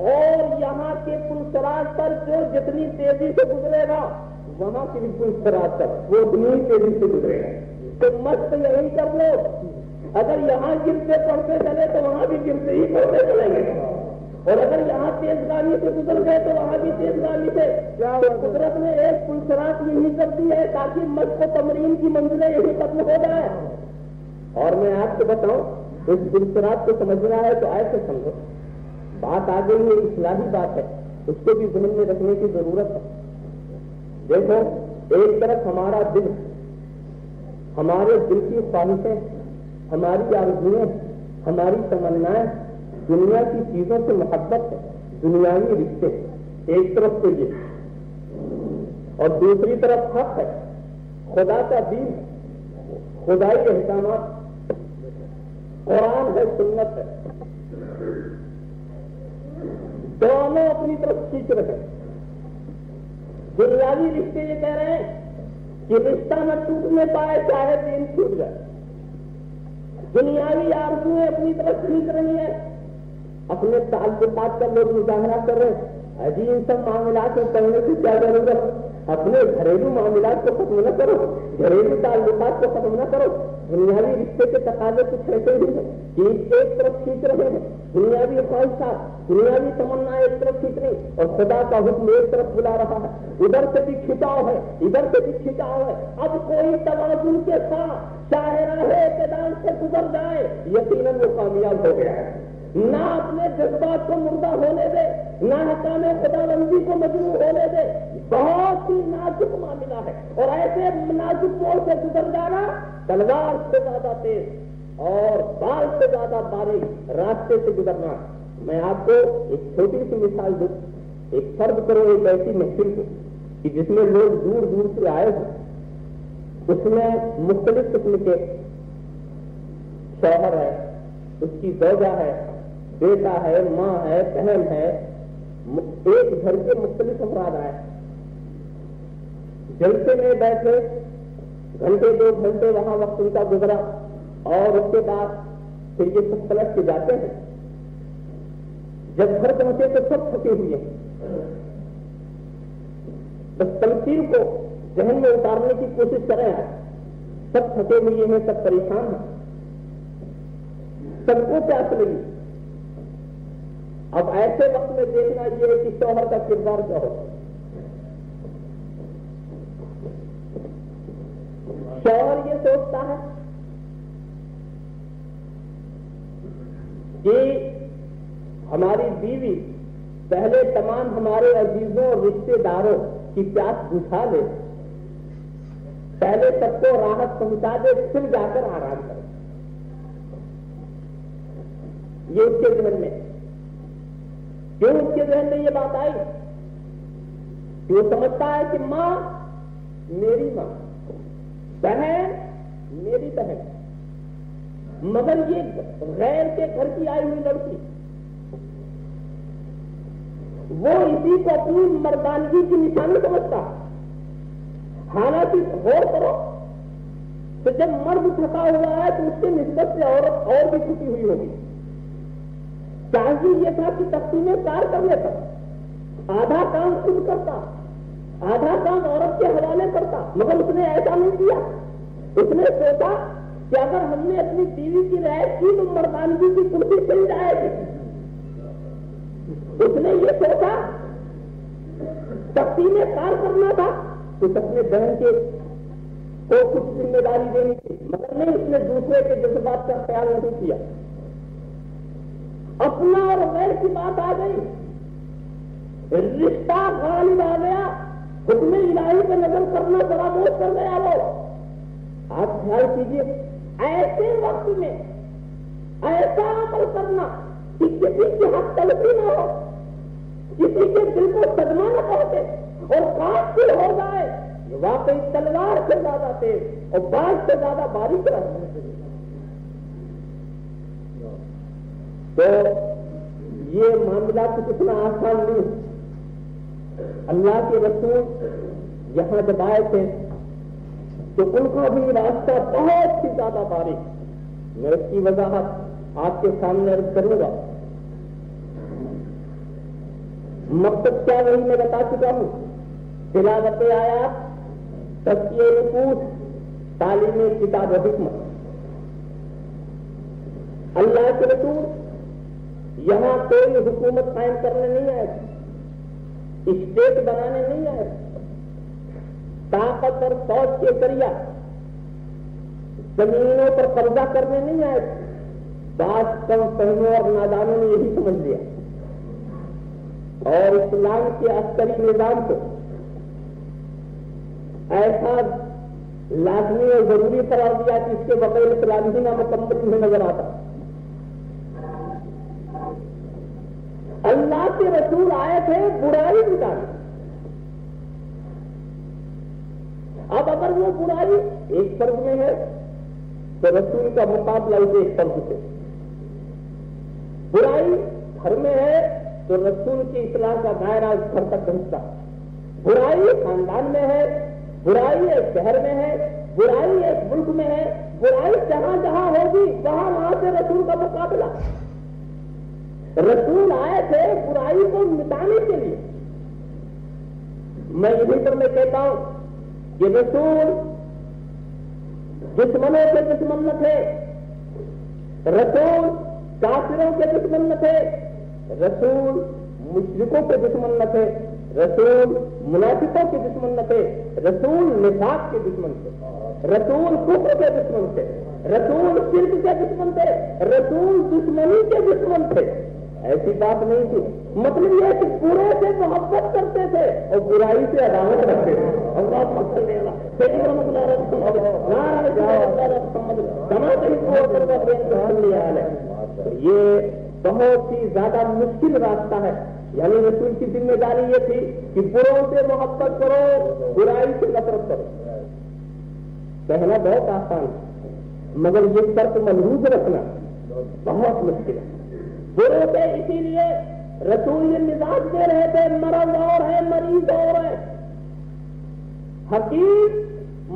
اور یہاں کے پلسرات پر جو جتنی تیزی سے گزرے گا وہاں کی بھی پلسرات پر وہ اتنی تیزی سے گزرے گا۔ تو مست یہی کر لو، اگر یہاں گرتے پڑتے چلے تو وہاں بھی گرتے ہی پڑتے چلیں گے، اور اگر یہاں تیز گاڑی سے گزر گئے تو وہاں بھی تیز گاڑی سے۔ تو قدرت نے ایک پلسرات یہی کر دی ہے تاکہ مشق و تمرین کی منزلیں یہی ختم ہو جائے۔ اور میں آپ کو بتاؤں، اس پلسرات کو سمجھنا ہے تو ایسے سمجھو، بات آ گئی ہے اصلاحی بات ہے، اس کو بھی ذہن میں رکھنے کی ضرورت ہے۔ دیکھو ایک طرف ہمارا دل، ہمارے دل کی خواہشیں، ہماری آرزویں، ہماری تمنائیں، دنیا کی چیزوں سے محبت ہے، دنیاوی رشتے، ایک طرف تو یہ، اور دوسری طرف حق ہے، خدا کا دین، خدائی احکامات، قرآن ہے، سنت ہے، دونوں اپنی طرف کھینچ رہے ہیں۔ دنیاوی رشتے یہ کہہ رہے ہیں کہ رشتہ نہ ٹوٹنے پائے چاہے دین چھوٹ جائے، دنیاوی آرزویں اپنی طرف کھینچ رہی ہیں، اپنے تعلقات کا لوگ مظاہرہ کر رہے ہیں، عجیب ان سب معاملات میں کرنے کی کیا ضرورت، اپنے گھریلو معاملات کو ختم نہ کرو، گھریلو تعلقات کو ختم نہ کرو، دنیاوی رشتے کے تقاضے کچھ ایسے ہی ہیں کہ ایک طرف کھینچ رہے ہیں، دنیاوی خواہشات، دنیاوی تمنا ایک طرف کھینچ رہی اور خدا کا حکم ایک طرف بلا رہا ہے، ادھر سے بھی کھنچاؤ ہے، ادھر سے بھی کھنچاؤ ہے۔ اب کوئی توازن کے ساتھ چاہے راہ اعتدال سے گزر جائے یقیناً وہ کامیاب ہو گیا ہے۔ نہ اپنے جذبات کو مردہ ہونے دے، نہ حکام خدا بندی کو مجروح ہونے دے، بہت ہی نازک معاملہ ہے، اور ایسے نازک موڑ سے گزر جانا، تلوار سے زیادہ تیز اور بال سے زیادہ باریک راستے سے گزرنا۔ میں آپ کو ایک چھوٹی سی مثال دوں، ایک فرض کرو ایک ایسی محفل کو کہ جس میں لوگ دور دور سے آئے ہیں، اس میں مختلف قسم کے شوہر ہے، اس کی زوجہ ہے، بیٹا ہے، ماں ہے، بہن ہے، ایک گھر کے مختلف افراد آئے، جلسے میں بیٹھے گھنٹے 2 گھنٹے وہاں وقت ان کا گزرا، اور اس کے بعد پھر یہ سب پلٹ کے جاتے ہیں۔ جب گھر پہنچے تو سب تھکے ہوئے ہیں، بس تمثیل کو ذہن میں اتارنے کی کوشش کریں آپ، سب تھکے ہوئے ہیں، سب پریشان ہیں، سب کو پیاس لگی۔ اب ایسے وقت میں دیکھنا یہ ہے کہ شوہر کا کردار کیا ہوتا ہے۔ شوہر یہ سوچتا ہے کہ ہماری بیوی پہلے تمام ہمارے عزیزوں اور رشتے داروں کی پیاس بجھا لے، پہلے سب کو راحت پہنچا دے، پھر جا کر آرام کرے۔ یہ اس کے ذہن میں، کیوں اس کے ذہن میں یہ بات آئی کہ وہ سمجھتا ہے کہ ماں میری ماں، بہن میری بہن، مگر یہ غیر کے گھر کی آئی ہوئی لڑکی وہ اسی کو اپنی مردانگی کی نشانی سمجھتا. حالانکہ غور کرو تو جب مرد تھکا ہوا ہے تو اس کے نسبت سے عورت اور بھی تھکی ہوئی ہوگی. چاہیے یہ تھا کہ تقسیمیں کار کر لیتا, آدھا کام خود کرتا, آدھا کام عورت کے حوالے کرتا, مگر اس نے ایسا نہیں کیا. اس نے سوچا کہ اگر ہم نے اپنی بیوی کی رعایت کی تو مردانگی کی کرسی چل جائے گی. اس نے یہ سوچا تقسیمیں کار کرنا تھا تو اپنے بہن کے کو کچھ ذمہ داری دینی تھی, مگر نہیں, اس نے دوسرے کے جذبات کا خیال نہیں کیا. اپنا اور غیر کی بات آ گئی, رشتہ غالب آ گیا, حکم الہی پہ نظر کرنا فراموش کر گیا. وہ آپ خیال کیجیے, ایسے وقت میں ایسا عمل کرنا کہ کسی کی حق تلفی نہ ہو, کسی کے دل کو صدمہ نہ پہنچے اور قاتل ہو جائے, یہ واقعی تلوار سے زیادہ تیز اور باز سے زیادہ باریک رہتا ہے. تو یہ معاملہ کچھ اتنا آسان نہیں. اللہ کے رسول یہاں جب آئے تھے تو ان کا بھی راستہ بہت ہی زیادہ باریک. میں اس کی وضاحت آپ کے سامنے عرض کروں گا. مقصد کیا وہی میں بتا چکا ہوں, تلاوت آیات, تزکیہ نفوس, تعلیم کتاب و حکمت. اللہ کے رسول یہاں کوئی حکومت قائم کرنے نہیں آئے, اسٹیٹ بنانے نہیں آئے, طاقت اور فوج کے ذریعہ زمینوں پر قبضہ کرنے نہیں آئے. بعض کم فہموں اور نادانوں نے یہی سمجھ لیا اور اسلام کے عسکری نظام کو ایسا لازمی اور ضروری قرار دیا کہ اس کے بغیر اسلام ہی نہ مکمل نہیں نظر آتا. اللہ کے رسول آئے تھے برائی مٹانے. اب اگر وہ برائی ایک فرض میں ہے تو رسول کا مقابلہ اس ایک فرض سے. برائی گھر میں ہے تو رسول کی اصلاح کا دائرہ اس گھر تک پہنچتا. برائی خاندان میں ہے, برائی ایک شہر میں ہے, برائی ایک ملک میں ہے, برائی جہاں جہاں ہوگی وہاں سے رسول کا مقابلہ. رسول آئے تھے برائی کو مٹانے کے لیے. میں یہی پر میں کہتا ہوں کہ رسول دشمنوں کے دشمن نہ تھے, رسول کافروں کے دشمن نہ تھے, رسول مشرکوں کے دشمن نہ تھے, رسول منافقوں کے دشمن نہ تھے, رسول نفاق کے دشمن تھے, رسول کفر کے دشمن تھے, رسول شرک کے دشمن تھے, رسول دشمنی کے دشمن تھے. ایسی بات نہیں تھی. مطلب یہ کہ برے سے محبت کرتے تھے اور برائی سے عداوت رکھتے تھے. یہ بہت ہی زیادہ مشکل راستہ ہے. یعنی رسول کی ذمہ داری یہ تھی کہ بروں سے محبت کرو, برائی سے نفرت کرو. کہنا بہت آسان ہے مگر یہ شرط ملحوظ رکھنا بہت مشکل ہے. بروں سے اسی لیے رسول یہ مزاج دے رہے تھے, مرض اور ہے, مریض اور ہے. حکیم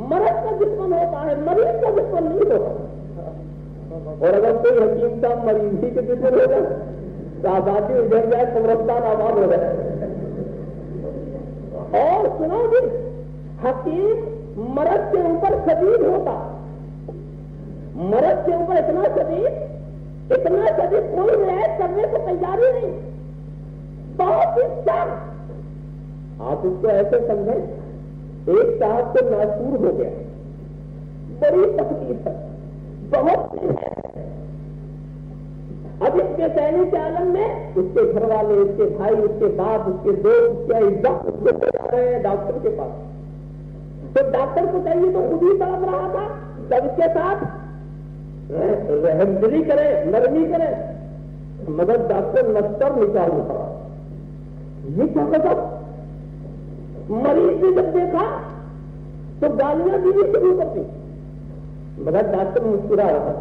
مرض کا دشمن ہوتا ہے, مریض کا دشمن نہیں ہوتا. اور اگر کوئی حکیم کا مریض ہی کے دشمن ہوگا تو آزادی اجڑ جائے, قبرستان آباد ہو جائے. اور سنو جی, حکیم مرض کے اوپر شدید ہوتا, مرض کے اوپر اتنا شدید کوئی رعایت کرنے کو تیاری نہیں, بہت ہی کم. آپ اس کو ایسے سمجھیں, ایک صاحب کو ناسور ہو گیا, بڑی تکلیف ہے, بہت. اب اس کے سینی کے عالم میں اس کے گھر والے, اس کے بھائی, اس کے باپ, اس کے دوست, اس کے عزت جا رہے ہیں ڈاکٹر کے پاس. تو ڈاکٹر کو چاہیے تو خود ہی تڑپ رہا تھا سب کے ساتھ رحمدلی کرے, نرمی کرے, مگر ڈاکٹر نستر نکال رہا. یہ کیا کہتا, مریض نے جب دیکھا تو گالیاں بھی شروع کرتی, مگر ڈاکٹر مسکرا رہا.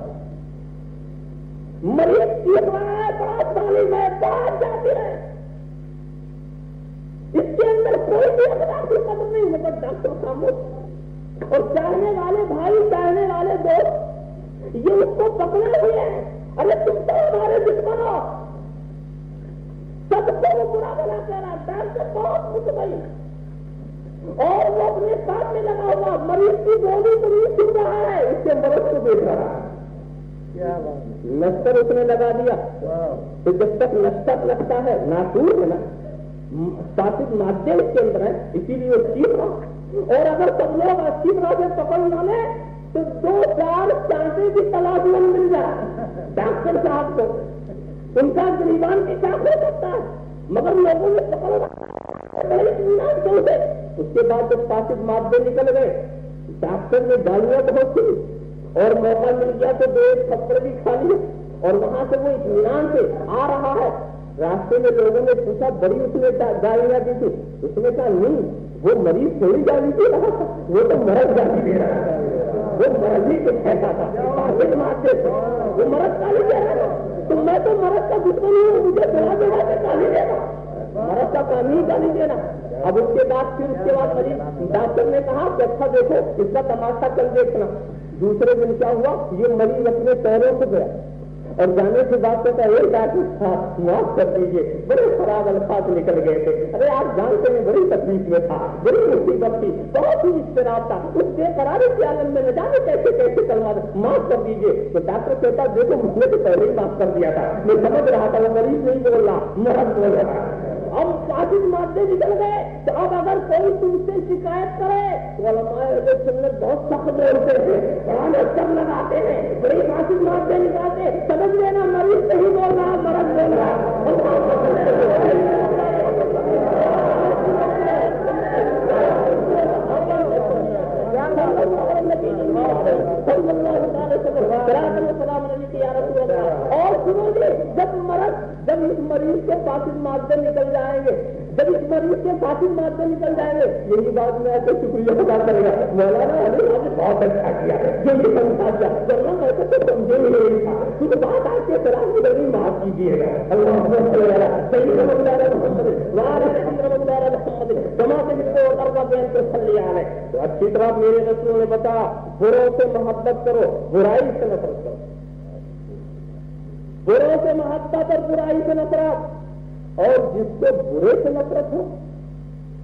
مریض چیخ رہا ہے، بڑا ظالم ہے، باہر جاتی ہے، اس کے اندر کوئی بھی اخلاق کی قدر نہیں، مگر ڈاکٹر خاموش، اور چاہنے والے بھائی، چاہنے والے دوست یہ اس کو پکڑے ہوئے ہیں، ارے تم تو ہمارے دشمن ہو، سب کو وہ برا بنا کہہ رہا، ڈاکٹر بہت مطمئن، اور وہ اپنے ساتھ میں لگا ہوا مریض کی بولی مریض سن رہا ہے، اس کے مرض کو دیکھ رہا ہے، نستر اس نے لگا دیا، تو جب تک نستر لگتا ہے ناسور ہے نا، ساتھ مادے اس کے اندر ہے، اسی لیے وہ چیز رہا، اور اگر سب لوگ اچھی طرح سے پکڑ نہ لیں تو 2-4 چانٹے کی تلاش میں مل جائے ڈاکٹر صاحب کو، ان کا گریبان کی چاک ہو سکتا ہے، مگر لوگوں نے پکڑ رہا۔ اس کے بعد جب فاسد مادے نکل گئے، ڈاکٹر نے گالیاں بہت کی، اور موقع مل گیا تو 2 تھپڑ بھی کھا لیے، اور وہاں سے وہ اطمینان سے آ رہا ہے، راستے میں لوگوں نے پوچھا بڑی اس نے گالیاں دی تھی، اس نے کہا نہیں وہ مریض تھوڑی گالی دے رہا تھا، وہ تو مرض گالی دے رہا تھا، وہ مرض ہی کچھ کہتا تھا، وہ مرض گالی دے رہا تھا، تو میں تو مرض کا دشمن ہوں، مجھے دعا دے رہا گالی دے رہا، مرض کا کام ہی گالی دینا۔ اب اس کے بعد مریض ڈاکٹر نے کہا کہ اچھا دیکھو اس کا تماشا کل دیکھنا۔ دوسرے دن کیا ہوا، یہ مریض اپنے پیروں سے گیا اور جانے کے بعد کہتا ہے ڈاکٹر صاحب معاف کر دیجیے، بڑے خراب الفاظ نکل گئے تھے، ارے آپ جانتے ہیں بڑی تکلیف میں تھا، بڑی مصیبت تھی، بہت ہی اضطراب تھا، اس بے قراری کے عالم میں نہ جانے کیسے کیسے کلمہ معاف کر دیجیے۔ تو ڈاکٹر کہتا دیکھو مجھ نے تو پہلے ہی معاف کر دیا تھا، میں سمجھ رہا تھا وہ مریض نہیں بول رہا، مرض بول رہا۔ اب فاسد مادے نکل گئے، تو اب اگر کوئی تم سے شکایت کرے تو علماء اہل سنت بہت سخت بولتے ہیں، قرآن سب لگاتے ہیں، بڑی فاسد مادے نکالتے، سمجھ لینا مریض نہیں بول رہا، مرض بول رہا۔ اور سنو گے جب اس مریض کے فاسد مادے نکل جائیں گے، جب اس مریض کے فاسد مادے نکل جائیں گے، یہی بات میں ایسے شکریہ ادا کرے گا، مولانا علی آپ نے بہت اچھا کیا، جو یہ سمجھا دیا، ورنہ میں تو سمجھے ہی نہیں تھا، کچھ بات آپ کے خلاف گزری معاف کیجیے گا۔ اللہ صحیح تو اچھی طرح میرے رسول نے بتا، بروں سے محبت کرو، برائی سے نفرت کرو، بروں سے محبت اور برائی سے نفرت، اور جس کو برے سے نفرت ہو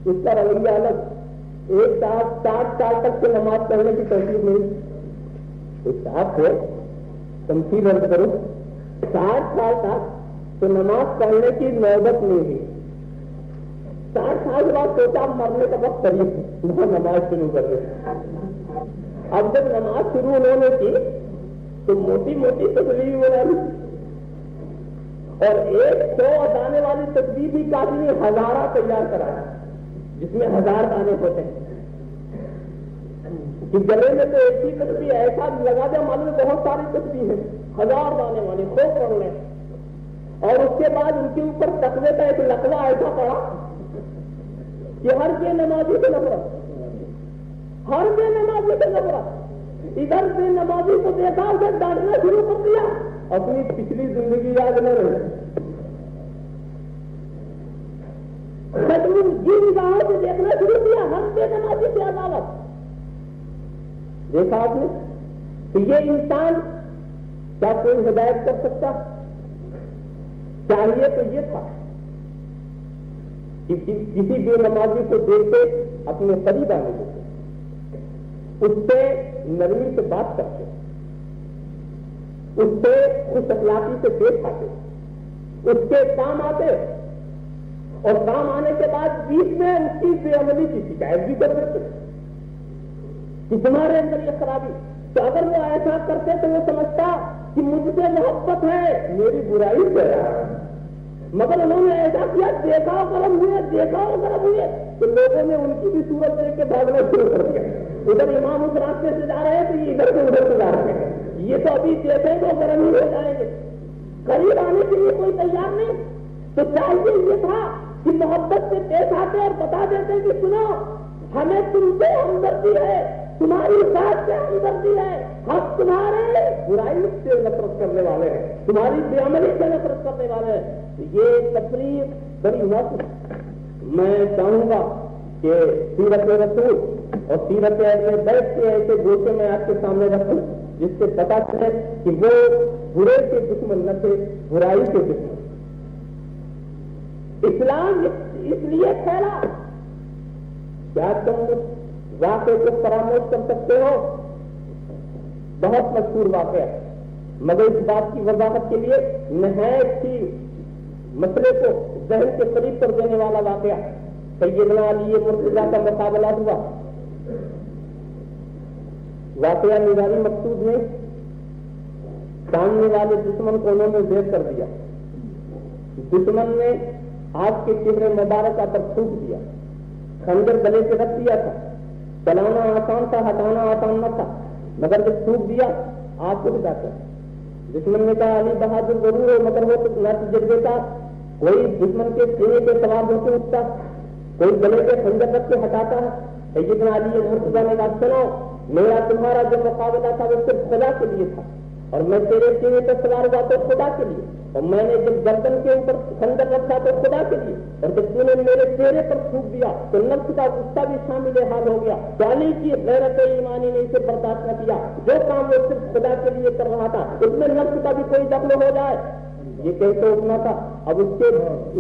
اس کا رویہ الگ۔ ایک 60 سال تک سے نماز پڑھنے کی توفیق نہیں، ایک صاحب کو تمثیل عرض کرو، 60 سال تک تو نماز پڑھنے کی نوبت نہیں ہوئی، 60 سال کے بعد سوچا مرنے کا وقت قریب ہے، وہ نماز شروع کر دیں۔ اب جب نماز شروع انہوں نے کی تو موٹی موٹی تصویر بنا لی، اور 100 دانے والی تصویر بھی کافی نہیں، 1000 تیار کرایا جس میں 1000 دانے ہوتے ہیں، کہ گلے میں تو ایک ہی تصویر ایسا لگا دیا معلوم بہت ساری تصویر ہے، 1000 دانے والی خوب پڑھ لیں، اور اس کے بعد ان کے اوپر تقوی کا ایک لقوہ ایسا پڑا کہ ہر بے نمازی سے نفرت، ہر بے نمازی سے نفرت، ادھر بے نمازی کو دیکھا اسے ڈانٹنا شروع کر دیا، اپنی پچھلی زندگی یاد نہ رہی، جی نگاہوں سے دیکھنا شروع کیا، ہر بے نمازی سے عدالت۔ دیکھا آپ نے کہ یہ انسان کیا کوئی ہدایت کر سکتا؟ چاہیے تو یہ تھا کہ کسی بے نمازی کو دیکھتے اپنے قریب آنے دیتے، اس سے نرمی سے بات کرتے، اس سے خوش اخلاقی سے پیش آتے، اس کے کام آتے، اور کام آنے کے بعد بیچ میں اس کی بے عملی کی شکایت بھی کر دیتے کہ تمہارے اندر یہ خرابی۔ تو اگر وہ ایسا کرتے تو وہ سمجھتا کہ مجھ سے محبت ہے، میری برائی سے ہے، مگر انہوں نے ایسا کیا، دیکھا کرم ہوئے، دیکھا کرم ہوئے، تو لوگوں نے ان کی بھی صورت دیکھ کے بھاگنا شروع کر دیا۔ ادھر امام اس راستے سے جا رہے ہیں تو یہ ادھر سے ادھر سے جا رہے ہیں، یہ تو ابھی دیکھیں تو گرم ہی ہو جائیں گے، قریب آنے کے لیے کوئی تیار نہیں۔ تو چاہیے یہ تھا کہ محبت سے پیش آتے اور بتا دیتے کہ سنو ہمیں تم سے ہمدردی ہے، تمہاری ذات سے ہمدردی ہے، حق تمہارے برائی سے نفرت کرنے والے ہیں، تمہاری بے عملی سے نفرت کرنے والے ہیں۔ یہ تفریح بڑی مست میں چاہوں گا کہ سیرت رسول اور سیرت اہل بیت کے ایسے گوشے میں آپ کے سامنے رکھوں جس سے پتا چلے کہ وہ برے کے دشمن نہ تھے، برائی کے دشمن۔ اسلام اس لیے پھیلا، کیا تم واقعے کو فراموش کر سکتے ہو؟ بہت مشہور واقعہ، مگر اس بات کی وضاحت کے لیے نہایت ہی مسئلے کو ذہن کے قریب کر دینے والا واقعہ، سیدنا علی مرتضیٰ کا مقابلہ ہوا۔ واقعہ نگاری مقصود نہیں، سامنے والے دشمن کو انہوں نے زیر کر دیا، دشمن نے آپ کے چہرے مبارکہ پر تھوک دیا، خنجر گلے سے رکھ دیا تھا، چلانا آسان تھا، ہٹانا آسان نہ تھا، مگر جب تھوک دیا آپ اٹھ جاتے۔ دشمن نے کہا علی بہادر ضرور ہو مگر وہ تو نہ تجربے کا، کوئی دشمن کے سینے پہ سوار ہو کے اٹھتا، کوئی گلے پہ خنجر رکھ کے ہٹاتا ہے۔ سیدنا علی مرتضیٰ نے کہا چلو میرا تمہارا جو مقابلہ تھا وہ صرف خدا کے لیے تھا، اور میں تیرے سینے پہ سوار ہوا تو خدا کے لیے، اور میں نے جب گردن کے اوپر خنجر رکھا تو خدا کے لیے، اور جب تو نے میرے چہرے پر تھوک دیا تو نفس کا غصہ بھی شامل حال ہو گیا۔ تو علی کی غیرت ایمانی نے اسے برداشت نہ کیا، جو کام وہ صرف خدا کے لیے کر رہا تھا اس میں نفس کا بھی کوئی دخل ہو جائے، یہ کیسے اٹھنا تھا۔ اب اس کے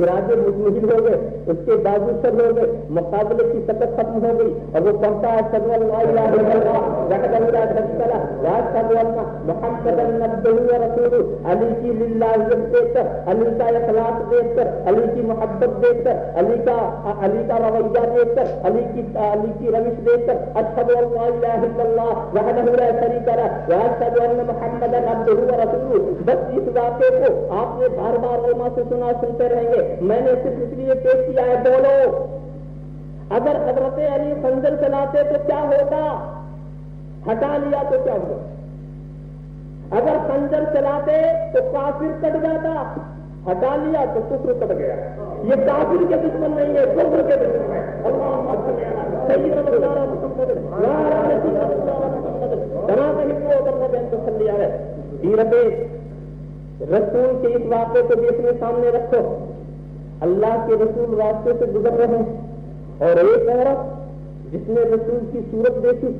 ارادے مزمحل ہو گئے، اس کے بازو سر ہو گئے، مقابلے کی طاقت ختم ہو گئی، اور وہ کہتا ہے اشہد ان لا الہ الا اللہ وحدہ لا شریک لہ واشہد ان محمدا عبدہ ورسولہ۔ علی کی للہیت دیکھ کر، علی کا اخلاص دیکھ کر، علی کی محبت دیکھ کر، علی کا رویہ دیکھ کر، علی کی روش دیکھ کر، اشہد ان لا الہ الا اللہ وحدہ لا شریک لہ واشہد ان محمدا عبدہ ورسولہ۔ بس اس واقعے کو آپ نے بار بار علماء سے سنتے رہیں گے، میں نے صرف اس لیے پیش کیا ہے۔ بولو اگر حضرت علی خنجر چلاتے تو کیا ہوگا؟ ہٹا لیا تو کیا ہوگا؟ اگر خنجر چلاتے تو کافر کٹ جاتا، ہٹا لیا تو کفر کٹ گیا۔ یہ کافر کے دشمن نہیں ہے، کفر کے دشمن ہے۔ سیرت رسول کے اس واقعے کو بھی اپنے سامنے رکھو۔ اللہ کے رسول راستے سے گزر رہے ہیں، اور ایک عورت جس نے رسول کی صورت دیکھی،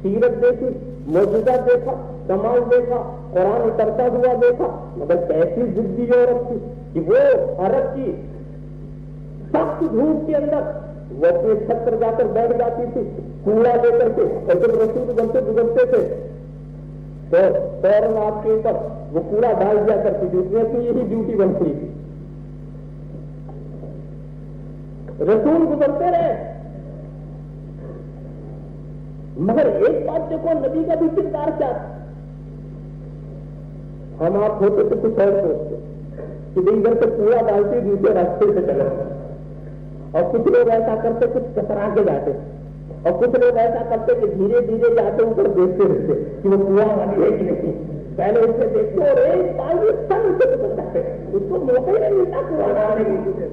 سیرت دیکھی، معجزہ دیکھا، کمال دیکھا، قرآن اترتا ہوا دیکھا، مگر کیسی ضدی عورت تھی کہ وہ عرب کی سخت دھوپ کے اندر وہ اپنے چھت پر جا کر بیٹھ جاتی تھی کوڑا لے کر کے، اور جب رسول گزرتے تھے تو فوراً آپ کے اوپر وہ کوڑا ڈال دیا کرتی تھی، اس میں اپنی یہی ڈیوٹی بنتی تھی۔ رسول گزرتے رہے، مگر ایک بات دیکھو نبی کا بھی کردار کیا تھا۔ ہم آپ ہوتے تو کچھ اور سوچتے کہ بھائی ادھر سے کوڑا ڈالتے دوسرے راستے سے چلے، اور کچھ لوگ ایسا کرتے کچھ کترا کے جاتے، اور کچھ لوگ ایسا کرتے کہ دھیرے دھیرے جاتے اوپر دیکھتے رہتے کہ وہ کنواں والی ہے کہ نہیں، پہلے اس سے دیکھتے اور ایک پانی سن سے گزر جاتے، اس کو موقع ہی نہیں ملتا کنواں ڈالنے کی۔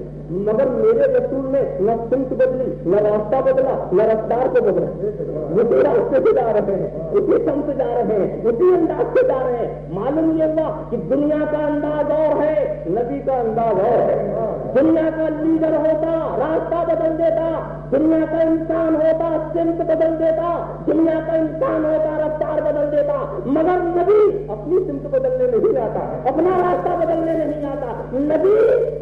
مگر میرے رسول نے نہ سمت بدلی، نہ راستہ بدلا، نہ رفتار کو بدلا، اسی راستے سے جا رہے ہیں، اسی سمت جا رہے ہیں، اسی انداز سے جا رہے ہیں۔ معلوم یہ ہوا کہ دنیا کا انداز اور ہے، نبی کا انداز اور ہے۔ دنیا کا لیڈر ہوتا راستہ بدل دیتا، دنیا کا انسان ہوتا سمت بدل دیتا، دنیا کا انسان ہوتا رفتار بدل دیتا، مگر نبی اپنی سمت بدلنے نہیں آتا، اپنا راستہ بدلنے نہیں آتا۔ نبی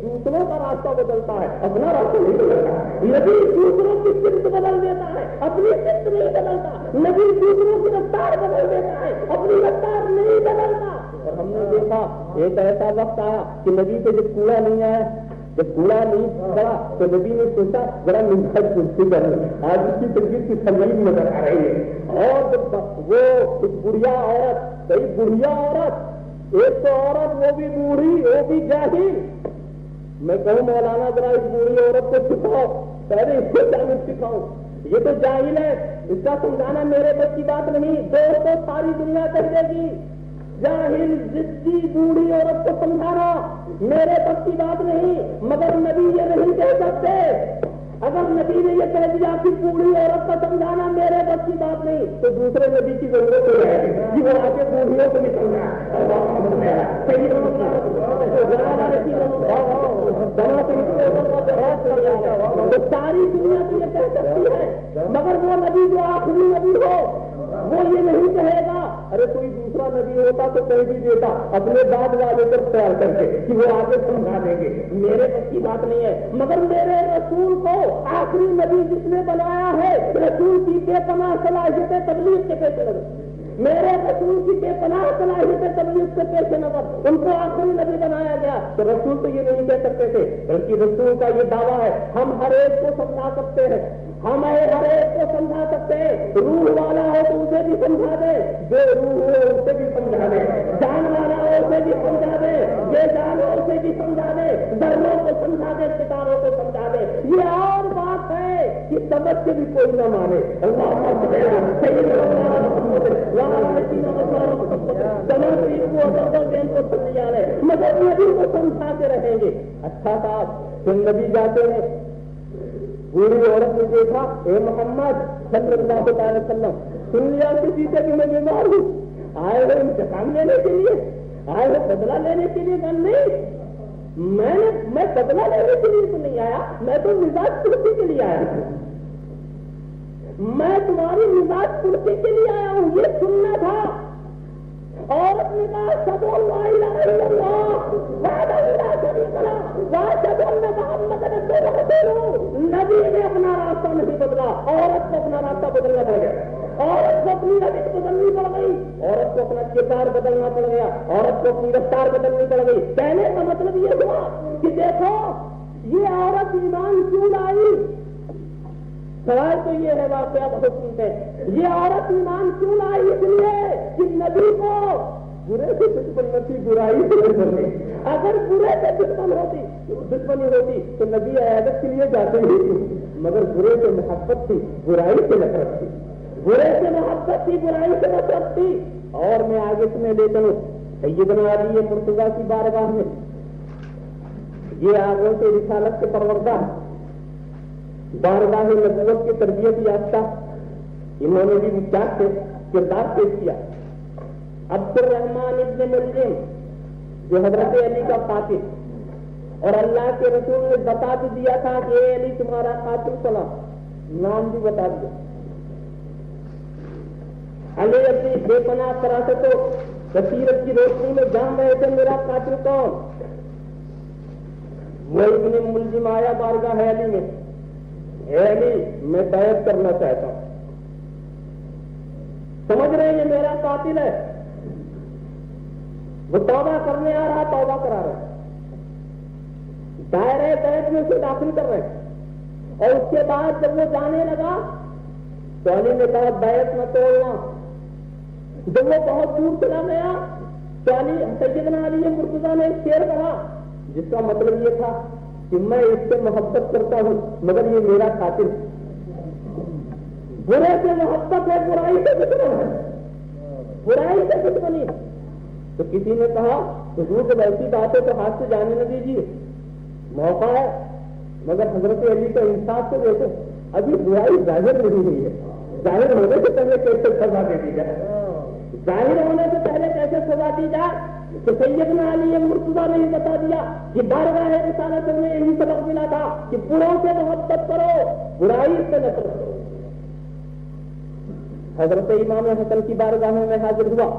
دوسروں کا راستہ بدلتا ہے، اپنا راستہ نہیں بدلتا۔ نبی دوسروں کی سمت بدل دیتا ہے، اپنی سمت نہیں بدلتا۔ نبی دوسروں کی رفتار بدل دیتا ہے، اپنی رفتار نہیں بدلتا۔ اور ہم نے دیکھا ایک ایسا وقت آیا کہ نبی پہ جب کوڑا نہیں آیا، جب کوڑا نہیں پڑا تو نبی نے سوچا ذرا منتھر کرسی کر لیں، آج اس کی تقریر کی سنگین نظر آ رہی ہے۔ اور جب وہ ایک بڑھیا عورت، کئی بڑھیا عورت، ایک تو عورت وہ بھی بوڑھی وہ بھی جاہل، میں کہوں مولانا ذرا اس بوڑھی عورت کو سکھاؤ، پہلے اس کو جاہل سکھاؤ، یہ تو جاہل ہے، اس کا سمجھانا میرے بس کی بات نہیں، دوستوں ساری دنیا کہہ دے گی۔ جاہل ضدی بوڑھی عورت کو سمجھانا میرے بس کی بات نہیں، مگر نبی یہ نہیں کہہ سکتے۔ اگر نبی نے یہ کہہ دیا کہ بوڑھی عورت کو سمجھانا میرے بس کی بات نہیں تو دوسرے نبی کی ضرورت ہے کہ وہ نبیوں کو بھی سمجھا ساری دنیا تو یہ کہہ سکتی ہے، مگر وہ نبی جو آخری نبی ہو وہ یہ نہیں کہے گا ارے کوئی دوسرا نبی ہوتا تو کہہ بھی دیتا اپنے بعد والے کو تیار کر کے کہ وہ آگے سمجھا دیں گے، میرے بس کی بات نہیں ہے، مگر میرے رسول کو آخری نبی جس نے بنایا ہے رسول کی بے پناہ صلاحیت تبلیغ کے پیش نظر، میرے رسول کی بے پناہ صلاحیت تبلیغ کے پیش نظر ان کو آخری نبی بنایا گیا، تو رسول تو یہ نہیں کہہ سکتے تھے، بلکہ رسول کا یہ دعویٰ ہے ہم ہر ایک کو سمجھا سکتے ہیں، ہم ہر ایک کو سمجھا سکتے ہیں، روح والا ہو تو اسے بھی سمجھا دے، جو روح ہو اسے بھی سمجھا دے، جان والا ہو اسے بھی سمجھا دے، یہ جان ہو اسے بھی سمجھا دے، ذروں کو سمجھا دے، ستاروں کو سمجھا دے، یہ اور بات ہے کہ سمجھ کے بھی کوئی نہ مانے، مگر نبی کو سمجھاتے رہیں گے۔ اچھا صاحب تم نبی جاتے ہیں، بوڑھی عورت نے دیکھا اے محمد صلی اللہ علیہ وسلم سن لیا کسی سے کہ میں بیمار ہوں، آئے ہوئے انتقام لینے کے لیے، آئے ہوئے بدلہ لینے کے لیے، نہیں میں بدلہ لینے کے لیے تو نہیں آیا، میں تو مزاج پرسی کے لیے آیا ہوں، میں تمہاری مزاج پرسی کے لیے آیا ہوں، یہ سننا تھا۔ عورت نے کہا اشہدو ان لا الہ الا اللہ وحدہ لا شریک لہ واشہد ان محمدا عبدہ ورسولہ، نبی نے اپنا راستہ نہیں بدلا، عورت کو اپنا راستہ بدلنا پڑ گیا، عورت کو اپنی روش بدلنی پڑ گئی، عورت کو اپنا کردار بدلنا پڑ گیا، عورت کو اپنی رفتار بدلنی پڑ گئی۔ کہنے کا مطلب یہ ہوا کہ دیکھو یہ عورت ایمان کیوں لائی، سوال تو یہ ہے واقعہ بہت سنتے ہیں، یہ عورت ایمان کیوں لائی؟ اس لیے کہ نبی کو برے سے دشمن نہ تھی، برائی سے دشمن تھی، اگر برے سے دشمنی ہوتی تو نبی عیادت کے لیے جاتے ہی تھے، مگر برے سے محبت تھی، برائی سے نفرت تھی، برے سے محبت تھی، برائی سے نفرت تھی۔ اور میں آگے تمہیں لے چلوں سیدنا علی مرتضیٰ کی بارگاہ میں، یہ آگوں سے رسالت کے پروردہ، بارگاہ نبوت کی تربیت یافتہ، انہوں نے بھی کردار پیش کیا۔ عبد الرحمن ابن ملجم جو حضرت علی کا قاتل، اور اللہ کے رسول نے بتا بھی دیا تھا کہ اے علی تمہارا قاتل فلاں، نام بھی بتا دیا۔ علی اپنی بے پناہ فراست و بصیرت کی روشنی میں جان رہے تھے میرا قاتل کون؟ وہ ابن ملجم آیا بارگاہ علی میں، اے علی میں بیعت کرنا چاہتا ہوں، سمجھ رہے ہیں یہ میرا قاتل ہے، وہ توبہ کرنے آ رہا، توبہ کرا رہا ہے، دائرہ بیعت میں اسے داخل کر رہے ہیں، اور اس کے بعد جب وہ جانے لگا تو علی نے کہا بیعت نہ توڑنا۔ جب وہ بہت دور چلا گیا تو سیدنا علی مرتضیٰ نے ایک شعر کہا جس کا مطلب یہ تھا کہ میں اس سے محبت کرتا ہوں مگر یہ میرا قاتل، برے سے محبت ہے، برائی سے دشمن ہے، برائی سے دشمنی۔ تو کسی نے کہا حضور جب ایسی بات ہے تو ہاتھ سے جانے نہ دیجیے، موقع ہے، مگر حضرت علی کا انصاف تو دیکھو، ابھی برائی ظاہر نہیں ہوئی ہے، ظاہر ہونے سے پہلے کیسے سزا دے دی جائے، ظاہر ہونے سے پہلے کیسے سزا دی جائے؟ تو سیدنا علی مرتضیٰ نے بتا دیا کہ بارگاہ رسالت میں یہی سبق ملا تھا کہ بروں سے محبت کرو، برائی سے نفرت کرو۔ حضرت امام حسن کی بارگاہ میں حاضر ہوا،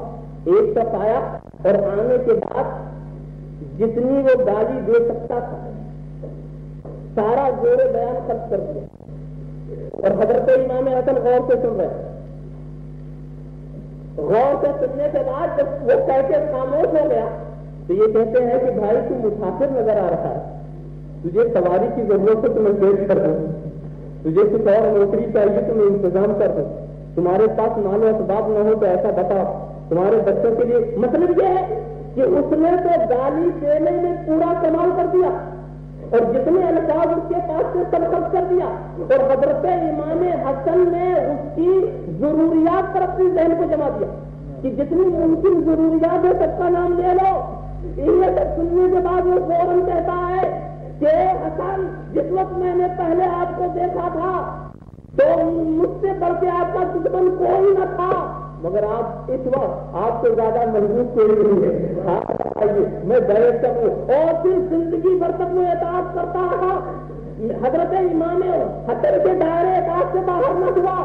ایک شخص آیا اور آنے کے بعد جتنی وہ گالی دے سکتا تھا سارا زور بیان خرچ کر دیا، اور حضرت امام حسن غور سے سن رہے، غور سے سننے کے بعد جب وہ کہہ کے خاموش ہو گیا تو یہ کہتے ہیں کہ بھائی تو مسافر نظر آ رہا ہے، تجھے سواری کی ضرورت ہے تو میں پیش کر دوں، تجھے کچھ اور نوکری چاہیے تو میں انتظام کر دوں، تمہارے پاس مال و اسباب نہ ہو تو ایسا بتاؤ، تمہارے بچوں کے لیے۔ مطلب یہ ہے کہ اس نے تو گالی دینے میں پورا کمال کر دیا اور جتنے الفاظ اس کے پاس سے سب خرچ کر دیا، اور حضرت امام حسن نے اس کی ضروریات پر اپنی ذہن کو جما دیا کہ جتنی ممکن ضروریات ہے سب کا نام لے لو۔ یہ سب سننے کے بعد وہ فوراً کہتا ہے کہ حسن جس وقت میں نے پہلے آپ کو دیکھا تھا تو مجھ سے بڑھ کے آپ کا دشمن کوئی نہ تھا، مگر آپ اس وقت آپ سے زیادہ مضبوط کوئی نہیں ہے. آئیے میں بیعت کروں اور پھر زندگی بھر تک وہ اطاعت کرتا رہا. حضرت امام حسن کے دائرے اطاعت سے باہر نہ ہوا.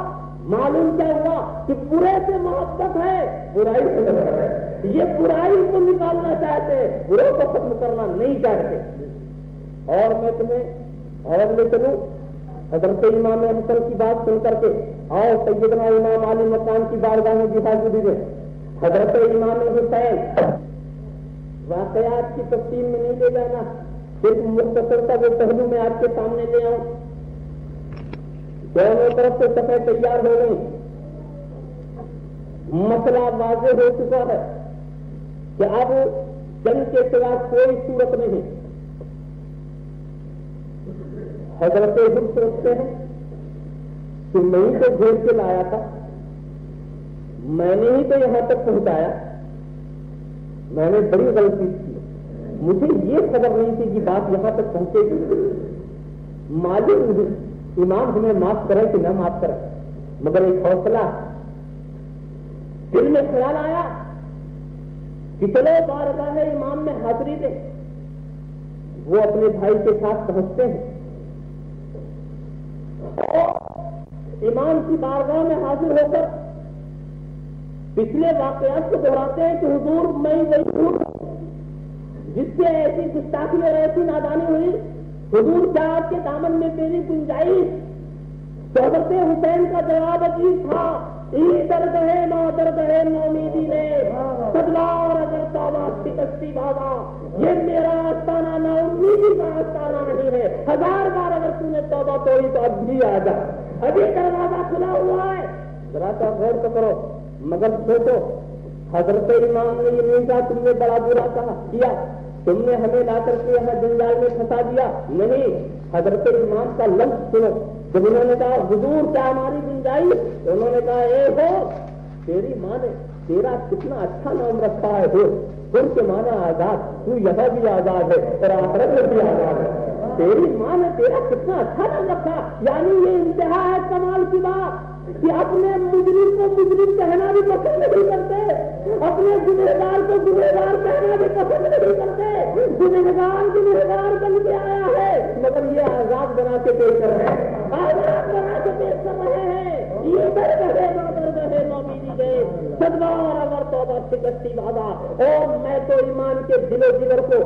معلوم کیا ہوا کہ برے سے محبت ہے, برائی سے نفرت ہے. یہ برائی کو نکالنا چاہتے, برے کو ختم کرنا نہیں چاہتے. اور میں تمہیں اور لے چلوں حضرت امام حسن کی بات سن کر کے. آؤ سیدنا امام علی مقام کی بارگاہ میں بھی حاضری دیں. حضرت امام حسین واقعات کی تفصیل میں نہیں لے جانا, صرف مختصر کا وہ پہلو میں آپ کے سامنے لے آؤں. دونوں طرف سے سفید تیار ہو گئی, مسئلہ واضح ہو چکا ہے کہ اب جنگ کے سوا کوئی صورت نہیں. حضرت حسن سوچتے ہیں کہ میں ہی تو گھیر کے لایا تھا, میں نے ہی تو یہاں تک پہنچایا, میں نے بڑی غلطی کی. مجھے یہ خبر نہیں تھی کہ بات یہاں تک پہنچے گی. معلوم نہیں امام ہمیں معاف کرے کہ نہ معاف کرے, مگر ایک حوصلہ دل میں خیال آیا کہ چلو بارگاہ امام میں حاضری دیں. وہ اپنے بھائی کے ساتھ پہنچتے ہیں اور امام کی بارگاہ میں حاضر ہو کر پچھلے واقعات کو دہراتے ہیں کہ حضور میں وہی ہوں جس سے ایسی گستاخی اور ایسی نادانی ہوئی. حضور کیا آپ کے دامن میں تیری گنجائش؟ حضرت حسین کا جواب عجیب تھا, درد ہے ماں درد ہے نومیدی نے بدلا اور اگر توبہ شکستی بابا. یہ میرا آستانہ نا امیدی کا آستانہ نہیں ہے. 1000 بار اگر تم نے توبہ توڑی تو اب بھی آ جا, ابھی دروازہ کھلا ہوا ہے. ذرا سا غور تو کرو. مگر سوچو حضرت امام نے یہ نہیں کہا تم نے بڑا برا کیا, تم نے ہمیں لا کر کے یہاں جنجال میں پھنسا دیا. نہیں, حضرت امام کا لفظ سنو. جب انہوں نے کہا حضور کیا ہماری گنجائش, انہوں نے کہا اے ہو تیری ماں نے تیرا کتنا اچھا نام رکھا ہے. حر کے مانا آزاد, تو یہاں بھی آزاد ہے اور آخرت میں بھی آزاد ہے. تیری ماں نے تیرا کتنا اچھا نام رکھا. یعنی یہ انتہا ہے کمال کی بات کہ اپنے مجرم کو مجرم کہنا بھی پسند نہیں کرتے, اپنے گنہگار کو گنہگار کہنا بھی پسند نہیں کرتے. گنہگار بن کے آیا ہے مگر یہ آزاد بنا کے پیش کر رہے ہیں, آزاد بنا کے پیش کر رہے ہیں. یہ درد ہے نومیدی گئے صدمہ اور اگر توبہ شکستی وعدہ. اور میں تو ایمان کے دل و جگر کو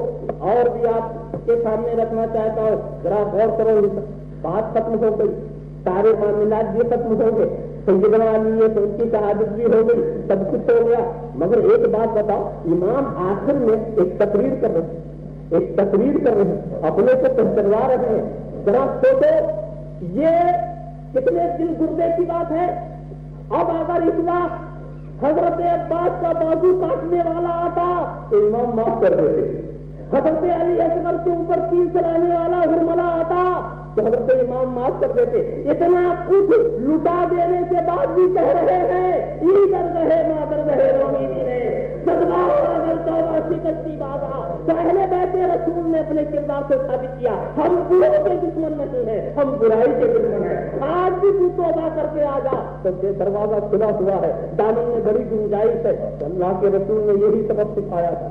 اور بھی آپ کے سامنے رکھنا چاہتا ہوں. ذرا غور کرو, بات ختم ہو گئی, سارے معاملات بھی ختم ہو گئے, سیدنا علی ہے تو ان کی شہادت بھی ہو گئی, سب کچھ ہو گیا. مگر ایک بات بتاؤ, امام آخر میں ایک تقریر کر رہے ہیں, اپنے کو پہچانوا رہے ہیں. ذرا سوچو یہ کتنے دل گردے کی بات ہے. اب اگر اس وقت حضرت عباس کا بازو کاٹنے والا آتا تو امام معاف کر دیتے. حضرت علی اصغر کے اوپر تیر چلانے والا ہرملا آتا تو حضرت امام معاف کر دیتے. اتنا کچھ لٹا دینے کے بعد بھی کہہ رہے ہیں ای درد ہے ماں درد ہے نومیدی نے صدمہ اگر توبہ شکستی بابا. پہلے بیت رسول نے اپنے کردار سے ثابت کیا ہم بروں کے دشمن نہیں ہیں, ہم برائی کے دشمن ہیں. آج بھی تو توبہ کر کے آ جا تو دروازہ کھلا ہوا ہے, دامن میں بڑی گنجائش ہے. اللہ کے رسول نے یہی سبق سکھایا تھا,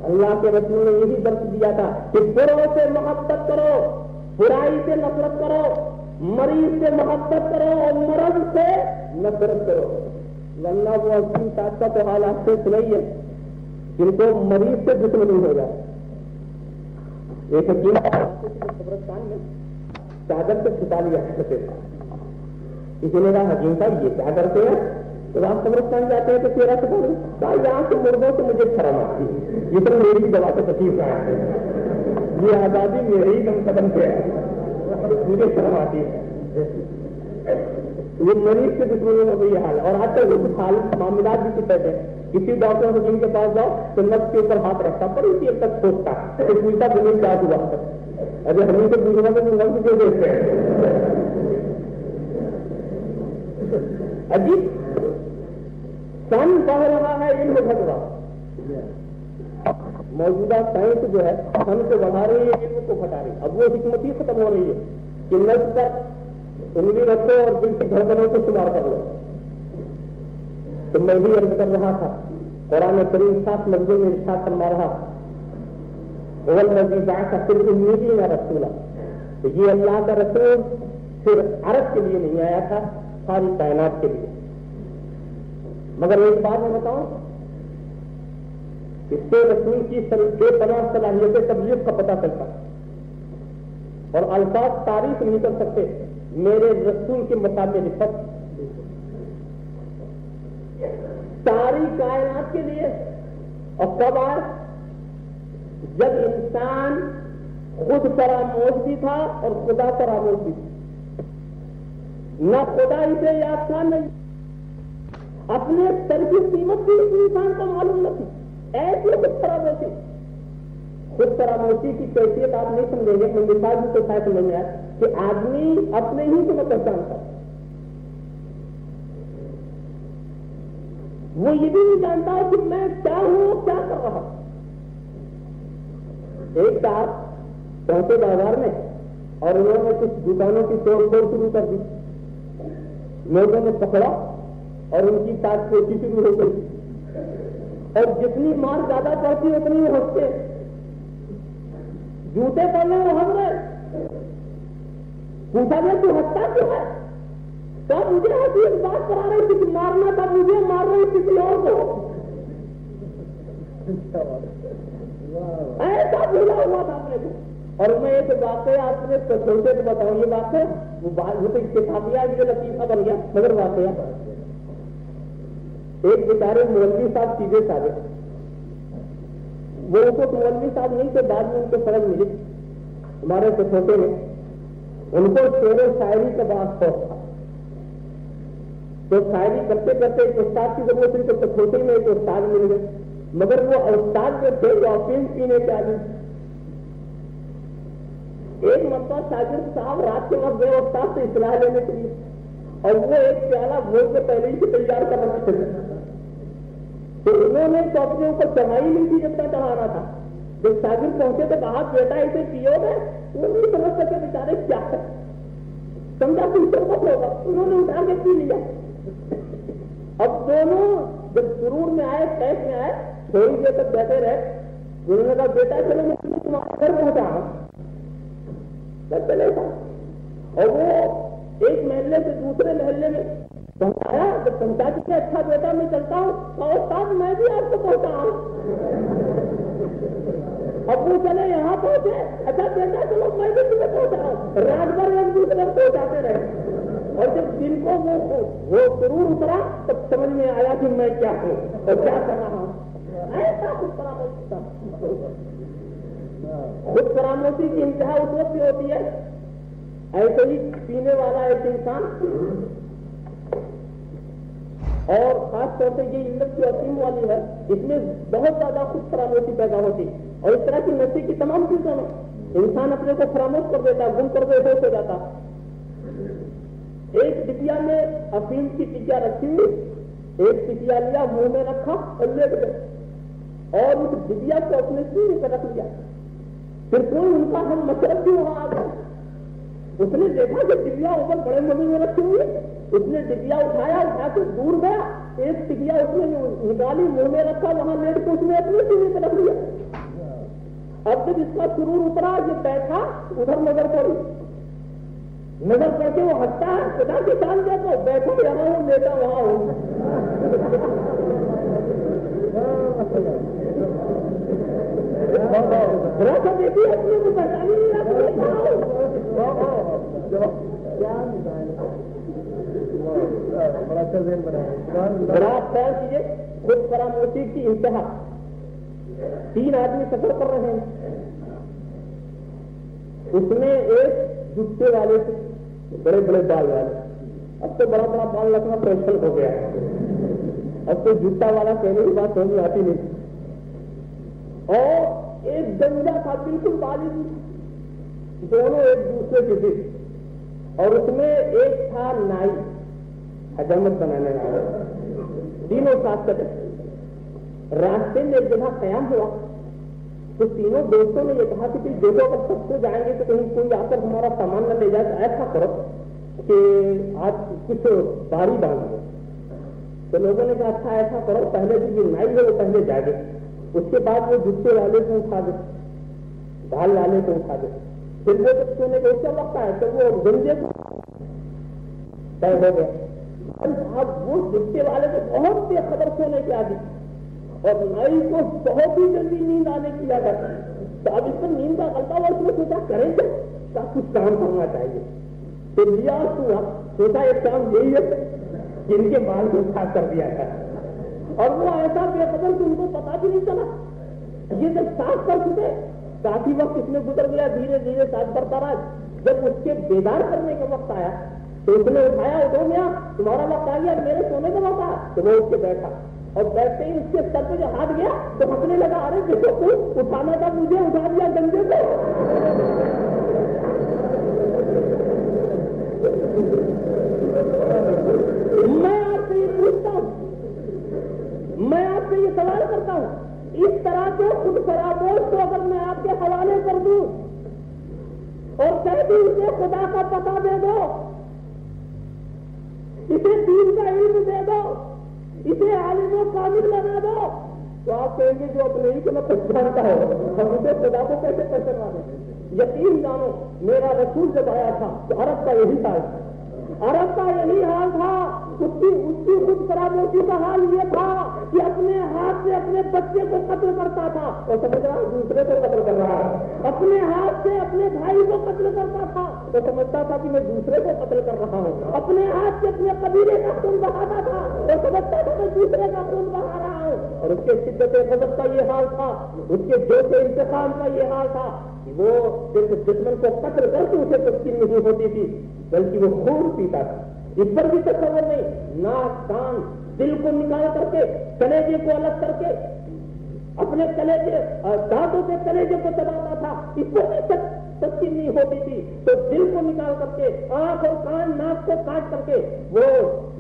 اللہ کے رسول نے یہی درس دیا تھا کہ بروں سے محبت کرو, برائی سے نفرت کرو, مریض سے محبت کرو اور مرض سے نفرت کرو. ورنہ وہ حکیم صاحب کا تو حال آپ سے سنائی ہے جن کو مریض سے دشمنی ہو جائے. ایک حکیم قبرستان میں چادر سے چھپا لیا کرتے تھے. کسی نے کہا حکیم صاحب یہ کیا کرتے ہیں؟ تو آپ قبرستان جاتے ہیں تو چہرہ چھپا لیں. یہاں کے مردوں سے مجھے شرم آتی ہے, یہ تو میری دوا سے تکلیف رہا ہے, یہ آزادی میرے ہی دم قدم پہ ہے, مجھے شرم آتی ہے. یہ مریض کے دشمنی میں وہی حال ہے. اور آج کل کچھ حال معاملات بھی کچھ ایسے ہیں, کسی ڈاکٹر حکیم کے پاس جاؤ تو نفس کے اوپر ہاتھ رکھتا پر اسی ایک تک سوچتا تو پوچھتا بنی کیا ہوا. ارے ہمیں سے پوچھنا تو نفس کیوں دیکھتے ہیں. عجیب سن بڑھ رہا ہے, علم گھٹ رہا. موجودہ سائنس جو ہے سن کو بڑھا رہی ہے, علم کو گھٹا رہی ہے. اب وہ حکمت ہی ختم ہو رہی ہے کہ نفس پر انگلی رکھو اور دل کی دھڑکنوں کو شمار کر لو. تو میں بھی عرض کر رہا تھا قرآن کریم 7 لفظوں میں ارشاد فرما رہا هو الذی بعث فی الأمیین رسولا. یہ اللہ کا رسول صرف عرب کے لیے نہیں آیا تھا، ساری کائنات کے لیے. مگر ایک بات میں بتاؤں، اس سے رسول کی بے پناہ صلاحیت تبلیغ کا پتہ چلتا اور الفاظ تعریف نہیں کر سکتے میرے رسول کے مطابق ساری کائنات کے لیے. اور کب آئے؟ جب انسان خود فراموش بھی تھا اور خدا فراموش بھی تھا. نہ خدا اسے یاد تھا، نہ اپنے سر کی قیمت بھی انسان کو معلوم نہ تھی. ایسی خود فراموشی، خود فراموشی کی کیفیت آپ نہیں سمجھیں گے. میں مثال بھی تو شاید سمجھ میں آیا کہ آدمی اپنے ہی کو میں پہچانتا، وہ یہ بھی نہیں جانتا کہ میں کیا ہوں، کیا کر رہا. ایک صاحب پہنچے بازار میں اور انہوں نے کچھ دکانوں کی توڑ پھوڑ شروع کر دی. لوگوں نے پکڑا اور ان کی ساتھ کوشش شروع ہو گئی اور جتنی مار زیادہ پڑتی اتنی وہ ہنستے. جوتے پڑنے وہ ہنس گئے. پوچھا گیا تو ہنستا کیوں ہے؟ تب مجھے ہنسی ایک بات کرا رہی تھی کہ مارنا تھا مجھے، مار رہی کسی اور کو. ایسا بھولا ہوا تھا اپنے کو. اور میں ایک واقعہ آپ نے چھوٹے کو بتاؤں. یہ واقعہ وہ کتابیہ جو لطیفہ بن گیا مگر واقعہ. ایک بیچارے مولوی صاحب سیدھے سادے، وہ ان کو مولوی صاحب نہیں تھے، بعد میں ان کو فرض ملی ہمارے چھوٹے میں. ان کو شعر و شاعری کا بڑا شوق تھا، تو شاعری کرتے کرتے ایک استاد کی ضرورت ہوئی تو چھوٹے میں ایک استاد مل گئے. مگر وہ استاد جو تھے وہ افیم پینے کے آدمی. ایک مرتبہ شاگرد صاحب رات کے وقت گئے استاد سے اصلاح لینے کے لیے اور وہ ایک پیالہ بھوج سے پہلے ہی سے تیار کر رکھے تھے. تو انہوں نے تو اپنے اوپر چڑھائی نہیں تھی جب تک چڑھانا تھا. جب شاگرد پہنچے تو کہا بیٹا اسے پیو گے، وہ نہیں سمجھ سکے بیچارے کیا ہے. سمجھا فلٹر مت ہوگا، انہوں نے اٹھا کے پی لیا. اب دونوں جب سرور میں آئے، کیف میں آئے، تھوڑی دیر تک بیٹھے رہے. انہوں نے کہا بیٹا چلو میں تمہارے گھر پہنچا ہوں. چلے گا. اور وہ ایک محلے سے دوسرے محلے میں پہنچایا. جب پہنچا کے اچھا بیٹا میں چلتا ہوں اور استاد میں بھی آپ کو پہنچا ہوں. اب وہ چلے یہاں پہنچے، اچھا بیٹا چلو میں بھی تمہیں پہنچا ہوں. رات بھر ایک دوسرے کو پہنچاتے رہے. اور جب دن کو وہ ضرور اترا تب سمجھ میں آیا کہ میں کیا ہوں اور کیا کر رہا ہوں. ایسا خود فراموشی تھا. خود فراموشی کی انتہا اس وقت بھی ہوتی ہے. ایسے ہی پینے والا ایک انسان، اور خاص طور سے یہ علت جو عظیم والی ہے، اس میں بہت زیادہ خود فراموشی پیدا ہوتی. اور اس طرح کی نشے کی تمام چیزوں میں انسان اپنے کو فراموش کر دیتا، گم کر کے ہوش ہو جاتا. ایک ٹکیا میں افیم کی ٹکیا رکھی ہوئی، ایک ٹکیا لیا منہ میں رکھا اور لیٹ گئے اور اس ٹکیا کو اپنے سینے پر رکھ لیا. پھر کوئی ان کا ہم مشرف بھی وہاں آ گیا. اس نے دیکھا کہ ٹکیا اوپر بڑے ممی میں رکھی ہوئی. اس نے ٹکیا اٹھایا، اٹھا کے دور گیا، ایک ٹکیا اس نے نکالی، منہ میں رکھا، وہاں لیٹ کے اس نے اپنے سینے پر رکھ لیا. اب جب اس کا سرور اترا، یہ بیٹھا، ادھر نظر پڑی، نظر کر کے وہ ہنستا ہے. خدا کی شان دیکھو، بیٹھا یہاں ہوں، لیٹا وہاں ہوں. دیکھیے اپنے کو پہچانی کیجیے. خود فراموشی کی انتہا. 3 آدمی سفر کر رہے ہیں. اس میں ایک جوتے والے سے بڑے بڑے بال والے. اب تو بڑا بڑا بال رکھنا فیشن ہو گیا ہے. اب تو جوتا والا کہنے کی بات سمجھ آتی نہیں. اور ایک گنجا تھا بالکل بالی، دونوں ایک دوسرے کے تھے. اور اس میں ایک تھا نائی، حجامت بنانے والا. تینوں ساتھ چلے. راستے میں ایک جگہ قیام ہوا تو تینوں دوستوں نے یہ کہا کہ دیکھو اگر سب سے جائیں گے تو کہیں کوئی آ کر ہمارا سامان نہ لے جائے. ایسا کرو کہ آج کچھ باری باندھ دو. تو لوگوں نے کہا اچھا ایسا کرو پہلے جو یہ نائی ہے وہ پہلے جاگے, اس کے بعد وہ جوتے والے کو اٹھا دے, ڈھال والے کو اٹھا دے, پھر وہ جب سونے کا اچھا وقت ہے تو وہ گنجے طے ہو گیا. اب وہ جوتے والے کو بہت بے خبر سونے کی عادت, اور نائی کو بہت ہی جلدی نیند آنے کی عادت. تو اب اس پر نیند کا غلطہ ہوا, اس میں سوچا کریں کیا, کچھ کام کرنا چاہیے. پھر لیا ہوا سوچا ایک کام یہی ہے جن کے بال کو صاف کر دیا تھا, اور وہ ایسا بے خبر کہ ان کو پتا بھی نہیں چلا. یہ جب صاف کر چکے کافی وقت اس میں گزر گیا, دھیرے دھیرے صاف کرتا رہا. جب اس کے بیدار کرنے کا وقت آیا تو اس نے اٹھایا, اٹھو گیا تمہارا وقت آ گیا, میرے سونے کا وقت آیا. تو وہ اٹھ کے بیٹھا, اور بیٹھتے ہی اس کے سر پہ جو ہاتھ گیا تو ہنسنے لگا, ارے دیکھو تو اٹھانا تھا مجھے, اٹھا دیا گنجے کو. میں آپ سے یہ پوچھتا ہوں, میں آپ سے یہ سوال کرتا ہوں, اس طرح کے خود فراموش کو اگر میں آپ کے حوالے کر دوں اور کہہ دوں اسے خدا کا پتہ دے دو, اسے دین کا علم دے دو, اسے عالم و کامل بنا دو, تو آپ کہیں گے جو اپنے ہی کو میں پہچانتا ہے ہم اسے خدا کو کیسے پہچانا دیں. یقین جانو میرا رسول جب آیا تھا تو عرب کا یہی حال تھا, عرب کا یہی حال تھا. اس کی خود فراموشی کا حال یہ تھا کہ اپنے ہاتھ سے اپنے بچے کو قتل کرتا تھا, اور سمجھ رہا دوسرے کو قتل کر رہا ہے. اپنے ہاتھ سے اپنے بھائی کو قتل کرتا تھا تو سمجھتا تھا کہ میں دوسرے کو قتل کر رہا ہوں. اپنے ہاتھ سے اپنے قبیلے کا خون بہاتا تھا تو سمجھتا تھا میں دوسرے کا خون بہا رہا ہوں. اور اس کے شدت غضب کا یہ حال تھا, اس کے جوش انتقام کا یہ حال تھا کہ وہ صرف دشمن کو قتل کر کے اسے تسکین نہیں ہوتی تھی بلکہ وہ خون پیتا تھا. اس پر بھی تصور نہیں, ناک کان دل کو نکال کر کے کلیجے کو الگ کر کے اپنے کلیجے دانتوں سے کلیجے کو چباتا تھا. اس پر بھی تسکین نہیں ہوتی تھی تو دل کو نکال کر کے آنکھ اور کان ناک کو کاٹ کر کے وہ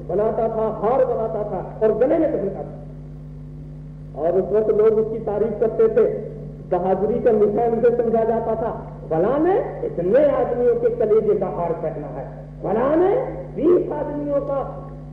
بناتا تھا, ہار بناتا تھا اور گلے میں پہنتا تھا. اور اس وقت لوگ اس کی تعریف کرتے تھے, بہادری کا نشان مجھے سمجھا جاتا تھا, فلاں نے اتنے آدمیوں کے کلیجے کا ہار پہنا ہے, فلاں نے 20 آدمیوں کا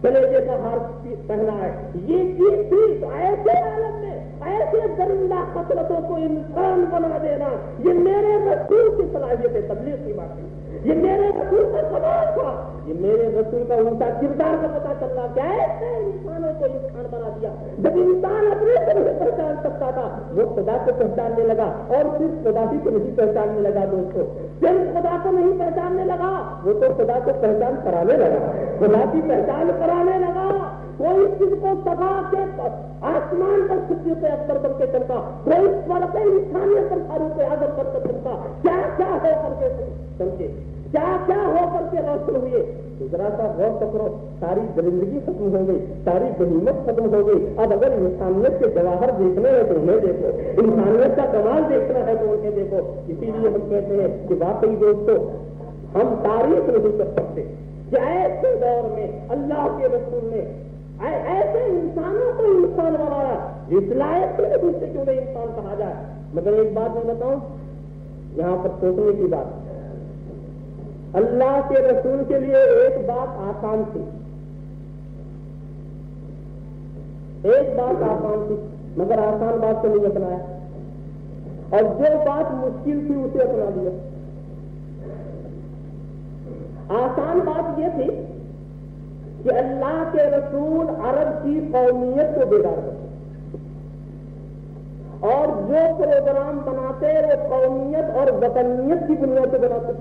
کلیجے کا ہار پہنا ہے. یہ چیز ایسے عالم میں ایسے درندہ خصلتوں کو انسان بنا دینا, یہ میرے رسول کی صلاحیت ہے. تبلیغ کی بات ہے, یہ میرے رسول کا کمال تھا, یہ میرے رسول کا اونچا کردار کا پتہ چل رہا. کیا ایسے انسانوں کو انسان بنا دیا. جب انسان اپنے کو نہیں پہچان سکتا تھا وہ خدا کو پہچاننے لگا, اور صرف خدا ہی کو نہیں پہچاننے لگا. دوستوں صرف خدا کو نہیں پہچاننے لگا, وہ تو خدا کو پہچان کرانے لگا, خدا کی پہچان کرانے لگا. کوئی چیز کو سبا کے آسمان پر صدیق اکبر بن کے چلتا, کوئی فرق انسانیت پر فاروق اعظم بن کے چلتا. کیا کیا ہو کر کے چلتے, کیا کیا ہو کر کے روشن ہوئے. ذرا سا غور کرو, ساری درندگی ختم ہو گئی, ساری غنیمت ختم ہو گئی. اب اگر انسانیت کے جواہر دیکھنے ہیں تو انہیں دیکھو, انسانیت کا کمال دیکھنا ہے تو انہیں دیکھو. اسی لیے ہم کہتے ہیں کہ واقعی دوستو ہم تعریف نہیں کر سکتے کہ ایسے دور میں اللہ کے رسول نے ایسے انسانوں کو انسان بنایا جس لائق سے دوسرے کیوں نہیں انسان کہا جائے. مگر ایک بات میں بتاؤں, یہاں پر سوچنے کی بات, اللہ کے رسول کے لیے ایک بات آسان تھی, ایک بات آسان تھی, مگر آسان بات کو نہیں اپنایا, اور جو بات مشکل تھی اسے اپنا لیا. آسان بات یہ تھی کہ اللہ کے رسول عرب کی قومیت کو بیدار کرتے, اور جو پروگرام بناتے وہ قومیت اور وطنیت کی بنیاد پہ بناتے.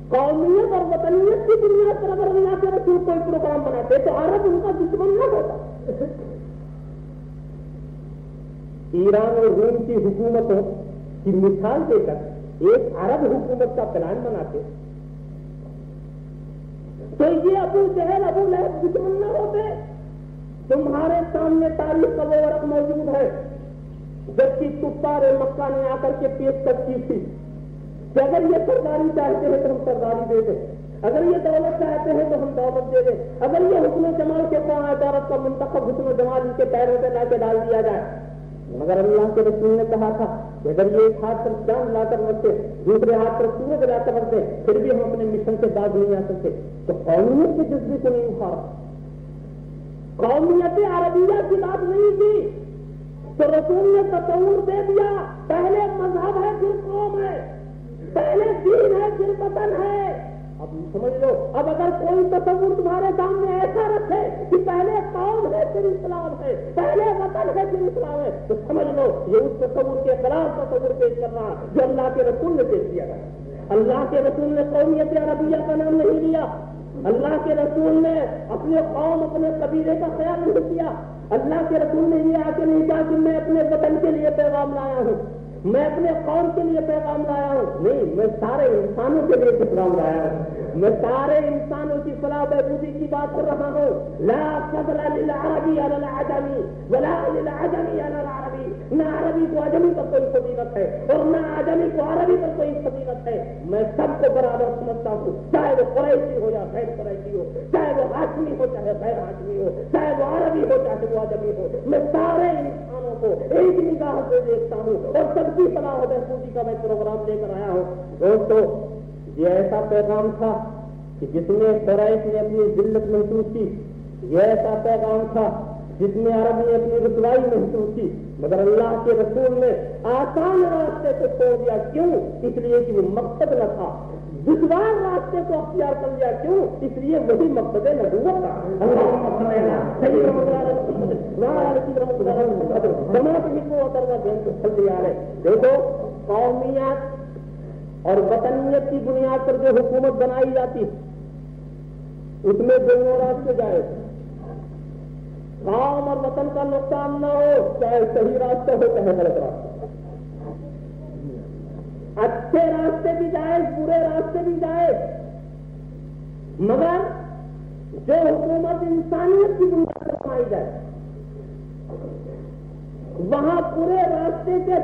قومیت اور وطنیت کی بنیاد پر اگر اللہ کے رسول کوئی پروگرام بناتے تو عرب ان کا دشمن نہ ہوتا. ایران اور روم کی حکومتوں کی مثال دے کر ایک عرب حکومت کا پلان بناتے تو یہ ابو جہل ابو لہب دشمن نہ ہوتے. تمہارے سامنے تاریخ کا وہ ورق موجود ہے جبکہ کفار مکہ نے آ کر کے پیشکش کی تھی کہ اگر یہ سرداری چاہتے ہیں تو ہم سرداری دے دیں, اگر یہ دولت چاہتے ہیں تو ہم دولت دے دیں, اگر یہ حسن و جمال کے پاس دولت کا منتخب حسن و جمال ان کے پیروں پہ لا کے ڈال دیا جائے. مگر اللہ کے رسول نے کہا تھا کہ اگر یہ ایک ہاتھ پر چاند لا کر رکھتے, دوسرے ہاتھ پر سورج لا کر رکھتے, پھر بھی ہم اپنے مشن سے باز نہیں آ سکتے. تو قومیت کے جذبے کو نہیں اٹھا رہا, قومیت عربیہ کی بات نہیں کی تو رسول نے تصور دے دیا پہلے مذہب ہے پھر قوم ہے, پہلے دین ہے پھر وطن ہے. اب سمجھ لو, اب اگر کوئی تصور تمہارے سامنے ایسا رکھے کہ پہلے قوم ہے پھر اسلام ہے, پہلے وطن ہے پھر اسلام ہے, تو سمجھ لو یہ اس تصور کے خلاف تصور پیش کر رہا جو اللہ کے رسول نے پیش کیا ہے. اللہ کے رسول نے قومیت عربیہ کا نام نہیں لیا, اللہ کے رسول نے اپنے قوم اپنے قبیلے کا خیال نہیں کیا. اللہ کے رسول نے یہ آ کے نہیں کہا کہ میں اپنے وطن کے لیے پیغام لایا ہوں, میں اپنے قوم کے لیے پیغام لایا ہوں. نہیں, میں سارے انسانوں کے لیے پیغام لایا ہوں, میں سارے انسانوں کی فلاح بہبودی کی بات کر رہا ہوں. لا فضل للعربی علی العجمی ولا للعجمی علی العربی, نہ عربی کو عجمی پر کوئی فضیلت ہے اور نہ عجمی کو عربی پر کوئی فضیلت ہے. میں سب کو برابر سمجھتا ہوں, چاہے وہ قریشی ہو یا غیر قریشی ہو, چاہے وہ ہاشمی ہو چاہے غیر ہاشمی ہو, چاہے وہ عربی ہو چاہے وہ عجمی ہو. میں سارے انسانوں کو ایک نگاہ سے دیکھتا ہوں اور سب کی فلاح و بہبودی کا میں پروگرام لے کر آیا ہوں. دوستو, یہ ایسا پیغام تھا کہ جس میں قریش نے اپنی ذلت محسوس کی, یہ ایسا پیغام تھا جس میں عرب نے اپنی رسوائی محسوس کی, مگر اللہ کے رسول نے آسان راستے کو چھوڑ دیا. کیوں؟ اس لیے کہ وہ مقصد نہ تھا. دشوار راستے کو اختیار کر لیا. کیوں؟ اس لیے وہی مقصد نبوت تھا. دیکھو, قومیت اور وطنیت کی بنیاد پر جو حکومت بنائی جاتی اس میں دونوں راستے جائے, قوم اور وطن کا نقصان نہ ہو, چاہے صحیح راستے ہو چاہے غلط راستے. اچھے راستے بھی جائز, برے راستے بھی جائز, مگر جو حکومت انسانیت کی بنیاد پر بنائی جائے وہاں پورے راستے کے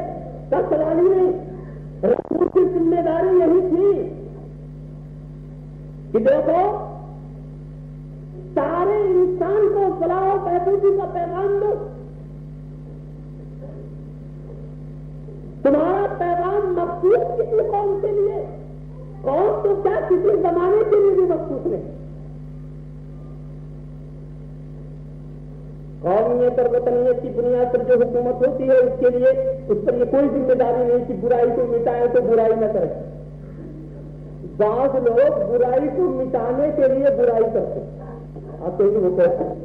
سوالی نہیں. رسول کی ذمہ داری یہی تھی کہ دیکھو سارے انسان کو فلاح و بہبودی کا پیغام دو. تمہارا پیغام مخصوص کسی قوم کے لیے, قوم تو کیا کسی زمانے کے لیے بھی مخصوص نہیں. قومیت اور وطنیت کی بنیاد پر جو حکومت ہوتی ہے اس کے لیے اس پر یہ کوئی ذمہ داری نہیں کہ برائی کو مٹائیں تو برائی نہ کریں. بعض لوگ برائی کو مٹانے کے لیے برائی کرتے ہیں. آپ کہیں وہ کہتے ہیں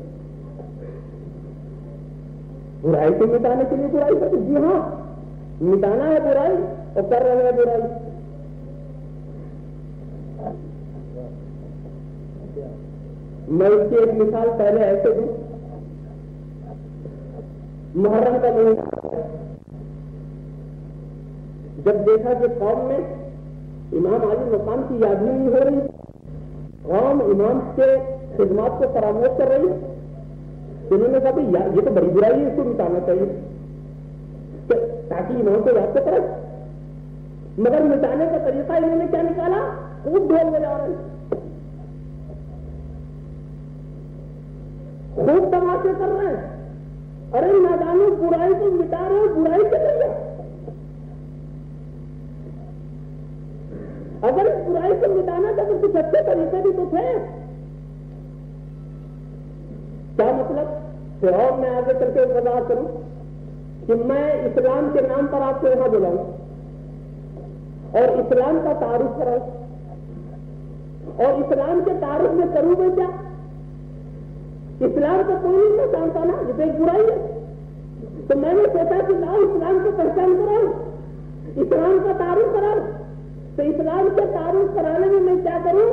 برائی کو مٹانے کے لیے برائی کرتے. جی ہاں, مٹانا ہے برائی اور کر رہے ہیں برائی. میں اس کی ایک مثال پہلے ایسے دوں. محرم کا مہینہ جب دیکھا کہ قوم میں امام علی مقام کی یاد نہیں ہو رہی, قوم امام کے خدمات کو فراموش کر رہی ہے, تو انہوں نے کہا کہ یہ تو بڑی برائی ہے, اس کو مٹانا چاہیے تاکہ امام کو یاد تو کرے. مگر مٹانے کا طریقہ انہوں نے کیا نکالا, خوب ڈھول بجا رہے ہیں, خوب تماشے کر رہے ہیں. ارے نادانوں, برائی کو مٹا رہے ہو, برائی کے لیے. اگر اس برائی کو مٹانا تھا تو کچھ اچھے طریقے بھی تو تھے. کیا مطلب؟ پھر اور میں آگے چل کے وضاحت کروں کہ میں اسلام کے نام پر آپ کو یہاں بلاؤں اور اسلام کا تعارف کراؤں, اور اسلام کے تعارف میں کروں میں کیا؟ اسلام کو کوئی نہیں جانتا نا, یہ تو ایک برائی ہے. تو میں نے سوچا کہ لاؤ اسلام کو پہچان کراؤ, اسلام کا تعارف کراؤ. تو اسلام کے تعارف کرانے میں میں کیا کروں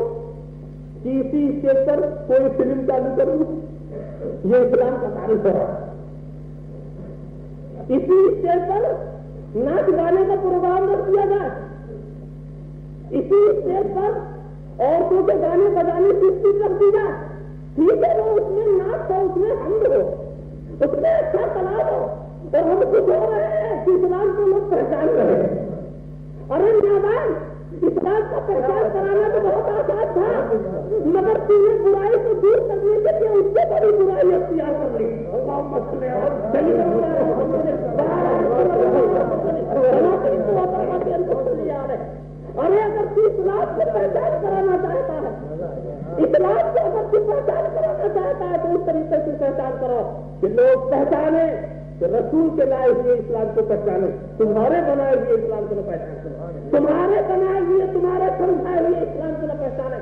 کہ اسی اسٹیج پر کوئی فلم چالو کروں, یہ اسلام کا تعارف کرا. اسی اسٹیج پر ناچ گانے کا پروگرام رکھ دیا جائے, اسی اسٹیج پر عورتوں کے گانے بجانے کی چیز رکھ دی جائے. ٹھیک ہے, وہ اس میں ناچ ہو, اس میں حمد ہو, اس میں اچھا کلام ہو, اور ہم کچھ ہو رہے ہیں کہ اسلام کو لوگ پہچان رہے ہیں. ارے نادان, اسلام کا پہچان کرانا تو بہت آسان تھا, مگر تمہیں برائی کو دور کرنے کے لیے اس سے بڑی برائی اختیار کر لی. اسلام کو پہچان کرانا چاہتا ہے. اسلام کو اگر تو پہچان کرانا چاہتا ہے تو اس طریقے سے پہچان کرو کہ لوگ پہچانے کہ رسول کے لائے ہوئے اسلام کو پہچانے. تمہارے بنائے ہوئے اسلام کو نہ پہچان کرو, تمہارے بنائے ہوئے تمہارے سمجھائے ہوئے اسلام کو نہ پہچانے.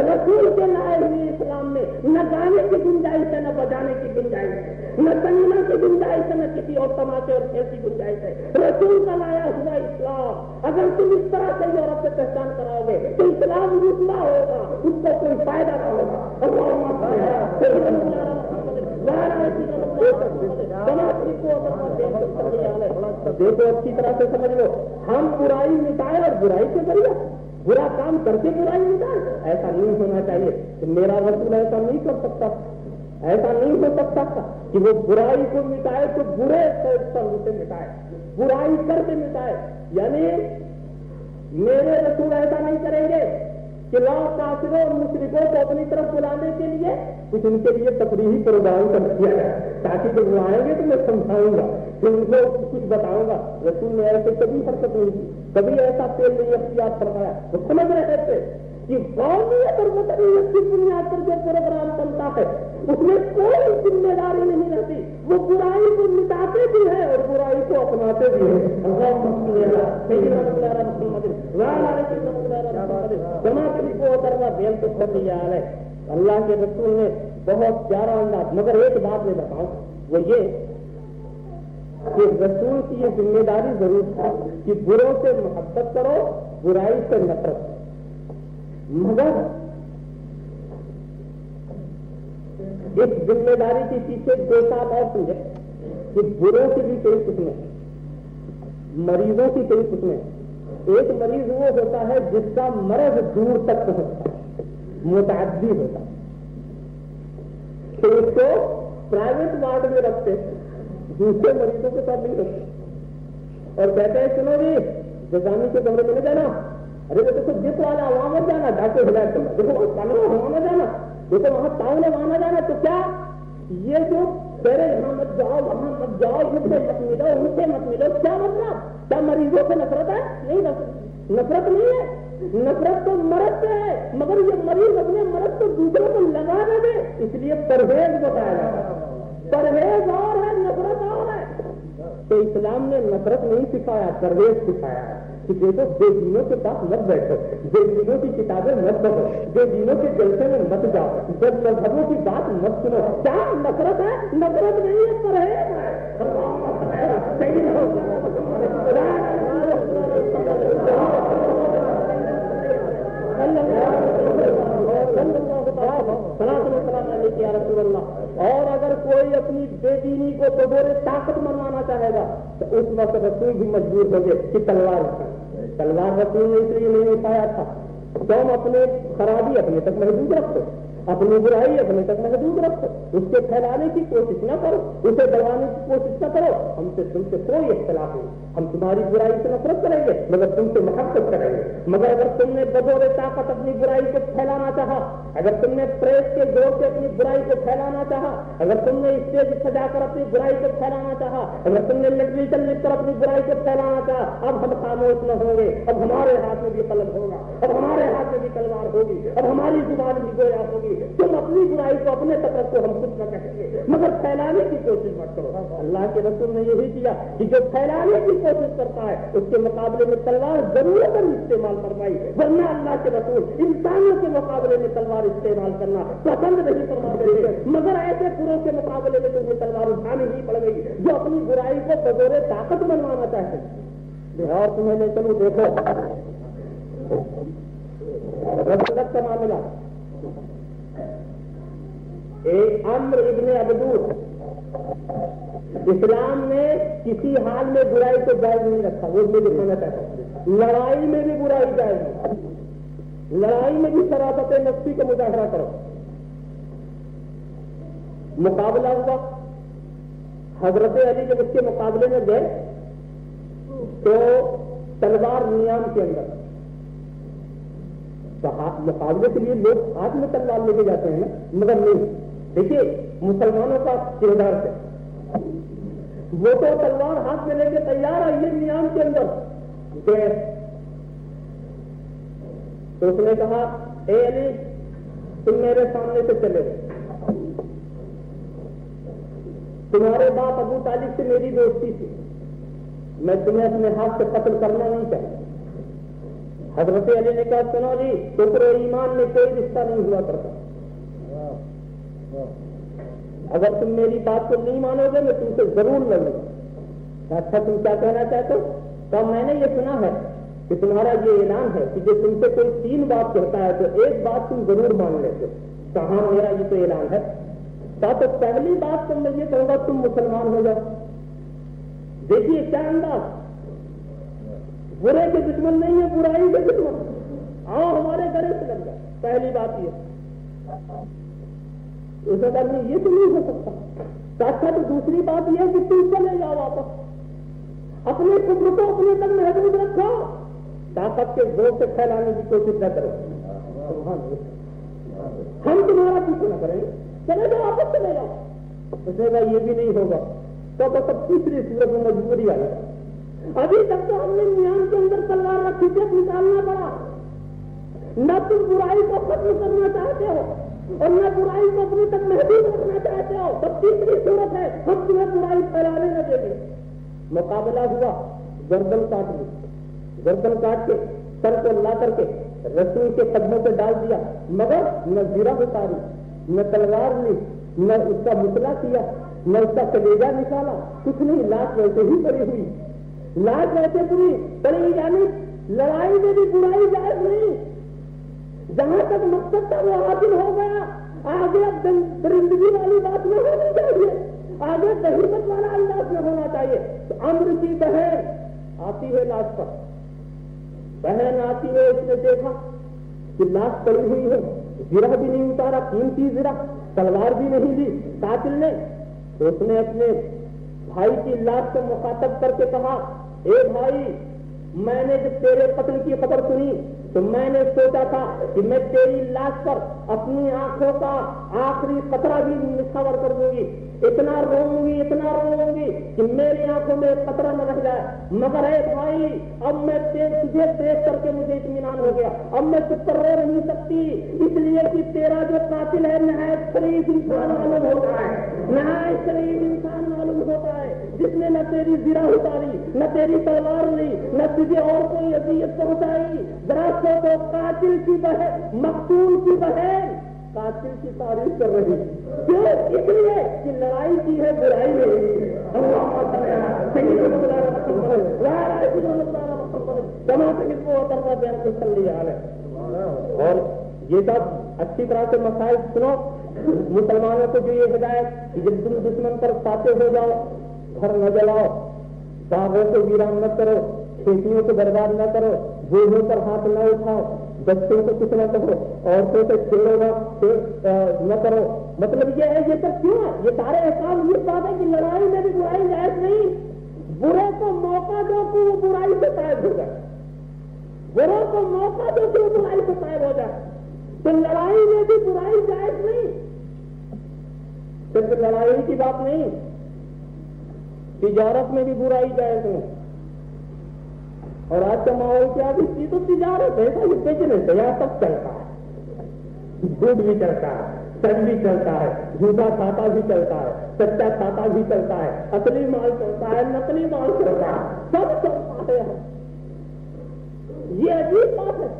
رسول کے لائے ہوئے اسلام میں نہ گانے کی گنجائش ہے, نہ بجانے کی گنجائش ہے, نہ سنیما کی گنجائش ہے, نہ کسی اور تماشے اور کھیل کی گنجائش ہے. رسول کا لایا ہوا اسلام اگر تم اس طرح سے یورپ سے پہچان کراؤ گے تو اسلام رسوا ہوگا, اس کو کوئی فائدہ نہ ہوگا. دیکھو اچھی طرح سے سمجھ لو, ہم برائی مٹائے اور برائی سے ذریعہ برا کام کر کے برائی مٹائے, ایسا نہیں ہونا چاہیے. کہ میرا رسول ایسا نہیں کر سکتا, ایسا نہیں ہو سکتا کہ وہ برائی کو مٹائے تو برے سے مٹائے, برائی کر کے مٹائے. یعنی میرے رسول ایسا نہیں کریں گے کہ لا کافروں اور مشرکوں کو اپنی طرف بلانے کے لیے کچھ ان کے لیے تفریحی پروگرام کر دیا جائے تاکہ جب وہ آئیں گے تو میں سمجھاؤں گا, پھر ان کو کچھ بتاؤں گا. رسول نے ایسے کبھی حرکت نہیں کی, کبھی ایسا فعل نہیں اختیار فرمایا. وہ سمجھ رہے تھے کہ قومیت اور وطنیت کی بنیاد پر جو پروگرام چلتا ہے اس میں کوئی ذمہ داری نہیں رہتی. وہ برائی کو مٹاتے بھی ہے اور برائی کو اپناتے بھی ہے. اللہ کے رسول نے بہت پیارا انداز, مگر ایک بات میں بتاؤں, وہ یہ کہ رسول کی یہ ذمہ داری ضرور تھا کہ بروں سے محبت کرو, برائی سے نفرت. مگر اس ذمہ داری کے پیچھے دو ساتھ اور سمجھے کہ بروں کی بھی کئی قسمیں, مریضوں کی کئی قسمیں. ایک مریض وہ ہوتا ہے جس کا مرض دور تک پہنچتا ہے, متعدی ہوتا ہے, تو اس کو پرائیویٹ وارڈ میں رکھتے, دوسرے مریضوں کے ساتھ نہیں رکھتے, اور کہتے ہیں سنو جی جزامی کے کمرے میں نہیں جانا, ارے دیکھو جس والا وہاں مت جانا, ڈاکٹر ہدایت کرنا, دیکھو وہاں نہ جانا, دیکھو وہاں ٹاؤن ہے وہاں نہ جانا. تو کیا یہ جو پہلے یہاں مت جاؤ وہاں مت جاؤ, ان سے مت ملو, ان سے مت ملو, کیا مطلب؟ کیا مریضوں سے نفرت ہے؟ نہیں, نفرت نہیں ہے. نفرت تو مرض سے ہے, مگر یہ مریض اپنے مرض کو دوسروں کو لگا نہ دے, اس لیے پرہیز بتایا جاتا ہے. پرہیز اور ہے, نفرت اور ہے. تو اسلام نے نفرت نہیں سکھایا, پرہیز سکھایا ہے. کہ دیکھو بے دینوں کے پاس مت بیٹھو, بے دینوں کی کتابیں مت پڑھو, بے دینوں کے جلسے میں مت جاؤ, بد مذہبوں کی بات مت سنو. کیا نفرت ہے؟ نفرت نہیں ہے, پرہیز ہے. اور اگر کوئی اپنی بے دینی کو بغیر طاقت منوانا چاہے گا تو اس وقت رسول بھی مجبور ہو گئے کہ تلوار اٹھائیں. تلوار رسول نے اس لیے نہیں اٹھایا تھا تم اپنے خرابی اپنے تک محدود رکھو, اپنی برائی اپنے تک محدود رکھو, اس کے پھیلانے کی کوشش نہ کرو, اسے دبانے کی کوشش نہ کرو. ہم سے تم سے کوئی اختلاف نہیں, ہم تمہاری برائی سے نفرت کریں گے مگر تم سے محبت کریں گے. مگر اگر تم نے بطور طاقت اپنی برائی کو پھیلانا چاہا, اگر تم نے پریس کے زور سے اپنی برائی کو پھیلانا چاہا, اگر تم نے اسٹیج سجا کر اپنی برائی کو پھیلانا چاہا, اگر تم نے لٹریچر لکھ کر اپنی برائی کو پھیلانا چاہا, اب ہم خاموش نہ ہوں گے. اب ہمارے ہاتھ میں بھی قلم ہوگا, اب ہمارے ہاتھ میں بھی تلوار ہوگی, اب ہماری زبان بھی گویا ہوگی. تم اپنی برائی کو اپنے تک رکھو, ہم کچھ نہ کہیں گے, مگر پھیلانے کی کوشش مت کرو. اللہ کے رسول نے یہی کیا کہ جو پھیلانے کی کوشش کرتا ہے اس کے مقابلے میں تلوار ضرورت استعمال فرمائی, ورنہ اللہ کے رسول انسانوں کے مقابلے میں تلوار استعمال کرنا پسند نہیں فرماتے تھے. مگر ایسے پوروں کے مقابلے میں تمہیں تلوار اٹھانی ہی پڑ گئی جو اپنی برائی کو بغیر طاقت منوانا چاہتے. اور تمہیں لے چلو دیکھو رسولت کا معاملہ. ایک عمر ابن عبدود, اسلام نے کسی حال میں برائی کو جائز نہیں رکھا, وہ مجھے دکھانا چاہتا ہوں. لڑائی میں بھی برائی جائز نہیں, لڑائی میں بھی شرافت نفسی کا مظاہرہ کرو. مقابلہ ہوا, حضرت علی جب اس کے مقابلے میں گئے تو تلوار نیام کے اندر, مقابلے کے لیے لوگ ہاتھ میں تلوار لے کے جاتے ہیں مگر نہیں. دیکھیے مسلمانوں کا کردار ہے, وہ تو تلوار ہاتھ میں لے کے تیار ہے, یہ نیام کے اندر تو اس نے کہا اے علی تم میرے سامنے سے چلے گئے، تمہارے باپ ابو طالب سے میری دوستی تھی، میں تمہیں اپنے ہاتھ سے قتل کرنا نہیں چاہتا۔ حضرت علی نے کہا سنو جی، کفر و ایمان میں کوئی رشتہ نہیں ہوا کرتا، اگر تم میری بات کو نہیں مانو گے میں تم سے ضرور لڑوں گا۔ اچھا تم کیا کہنا چاہتے ہو؟ تو میں نے یہ سنا ہے کہ تمہارا یہ اعلان ہے کہ جو تم سے کوئی 3 بات کہتا ہے تو ایک بات تم ضرور مان لیتے ہو۔ کہاں میرا یہ تو اعلان ہے، تو پہلی بات تو میں یہ کہوں گا تم مسلمان ہو جاؤ۔ دیکھیے کیا انداز، برے کے دشمن نہیں ہے، برائی کے دشمن، آؤ ہمارے گلے سے لگ جائے، پہلی بات یہ۔ اس بات میں یہ تو نہیں ہو سکتا۔ ساتھ ساتھ دوسری بات یہ ہے کہ تم چلے جاؤ واپس، اپنے کفر کو اپنے تک محدود رکھو، طاقت کے زور سے پھیلانے کی کوشش نہ کرو، ہم تمہارا پیچھے نہ کریں، چلے جاؤ واپس چلے جاؤ۔ اس نے کہا یہ بھی نہیں ہوگا، تو سب تیسری صورت میں مجبوری آ گئی۔ ابھی تک تو ہم نے میان کے اندر تلوار رکھی سے نکالنا پڑا، نہ تم برائی کو ختم کرنا چاہتے ہو اور نہ برائی کو اپنے تک محدود رکھنا چاہتے ہو، تب تیسری صورت ہے ہم تمہیں برائی پھیلانے نہ دیں گے۔ مقابلہ ہوا، گردن کاٹ لی، گردن کاٹ کے سر کو لا کر کے رسول کے قدموں پہ ڈال دیا، مگر نہ زرہ اتاری، نہ تلوار لی، نہ اس کا مسئلہ کیا، نہ اس کا کلیجہ نکالا، کچھ نہیں، لاش ویسے ہی پڑی ہوئی، لاش ویسے پڑی، یعنی لڑائی میں بھی برائی جائز نہیں، جہاں تک مقصد تھا وہ حاصل ہو گیا، آگے اب درندگی والی بات نہ ہونی چاہیے، آگے بہیمت والا انداز نہ ہونا چاہیے۔ تو عمرو کی بہن آتی ہے لاش پر، بہن آتی ہے، اس نے دیکھا کہ لاش پڑی ہوئی ہے، زرہ بھی نہیں اتارا، قیمتی زرہ، تلوار بھی نہیں لی قاتل نے، تو اس نے اپنے بھائی کی لاش کو مخاطب کر کے کہا اے بھائی، میں نے جب تیرے قتل کی خبر سنی تو میں نے سوچا تھا کہ میں تیری لاش پر اپنی آنکھوں کا آخری قطرہ بھی نچھاور کر دوں گی، اتنا روؤں گی کہ میری آنکھوں میں قطرہ نہ رہ جائے، مگر اے بھائی اب میں تجھے دیکھ کر کے مجھے اطمینان ہو گیا، اب میں چپ کر رو نہیں سکتی، اس لیے کہ تیرا جو قاتل ہے نہایت شریف انسان معلوم ہوتا ہے، نہایت شریف انسان معلوم ہوتا ہے، جس نے نہ تیری زرہ اتاری، نہ تیری تلوار لی، نہ تجھے اور کوئی اذیت پہنچائی۔ ذرا سوچو، قاتل کی بہن، مقتول کی بہن قاتل کی تعریف کر رہی، کیوں؟ اس لیے کہ لڑائی کی ہے برائی میں، اور یہ سب اچھی طرح سے مسائل سنو۔ مسلمانوں کو جو یہ ہدایت کہ جب تم دشمن پر فاتح ہو جاؤ، گھر نہ جلاؤ، باغوں کو ویران نہ کرو، کھیتیوں کو برباد نہ کرو، بوڑھوں پر ہاتھ نہ اٹھاؤ، بچوں کو کچھ نہ کرو، عورتوں سے نہ کرو، مطلب یہ ہے یہ سب کیوں ہے؟ یہ سارے احکام یہ بات ہے کہ لڑائی میں بھی برائی جائز نہیں، برے کو موقع دو کہ وہ برائی سے طائب ہو جائے، برے کو موقع دو کہ وہ برائی سے طائب ہو جائے، تو لڑائی میں بھی برائی جائز نہیں، صرف لڑائی کی بات نہیں، تجارت میں بھی برائی جائز نہیں۔ اور آج کا ماحول کیا بھی تو تجارت ہے، ایسا یہ بزنس ہے، یہاں سب چلتا ہے، دودھ بھی چلتا ہے، سچ بھی چلتا ہے، جھوٹا کھاتا بھی چلتا ہے، سچا کھاتا بھی چلتا ہے، اصلی مال چلتا ہے، نقلی مال چلتا ہے، سب چلتا ہے۔ یہ عجیب بات ہے،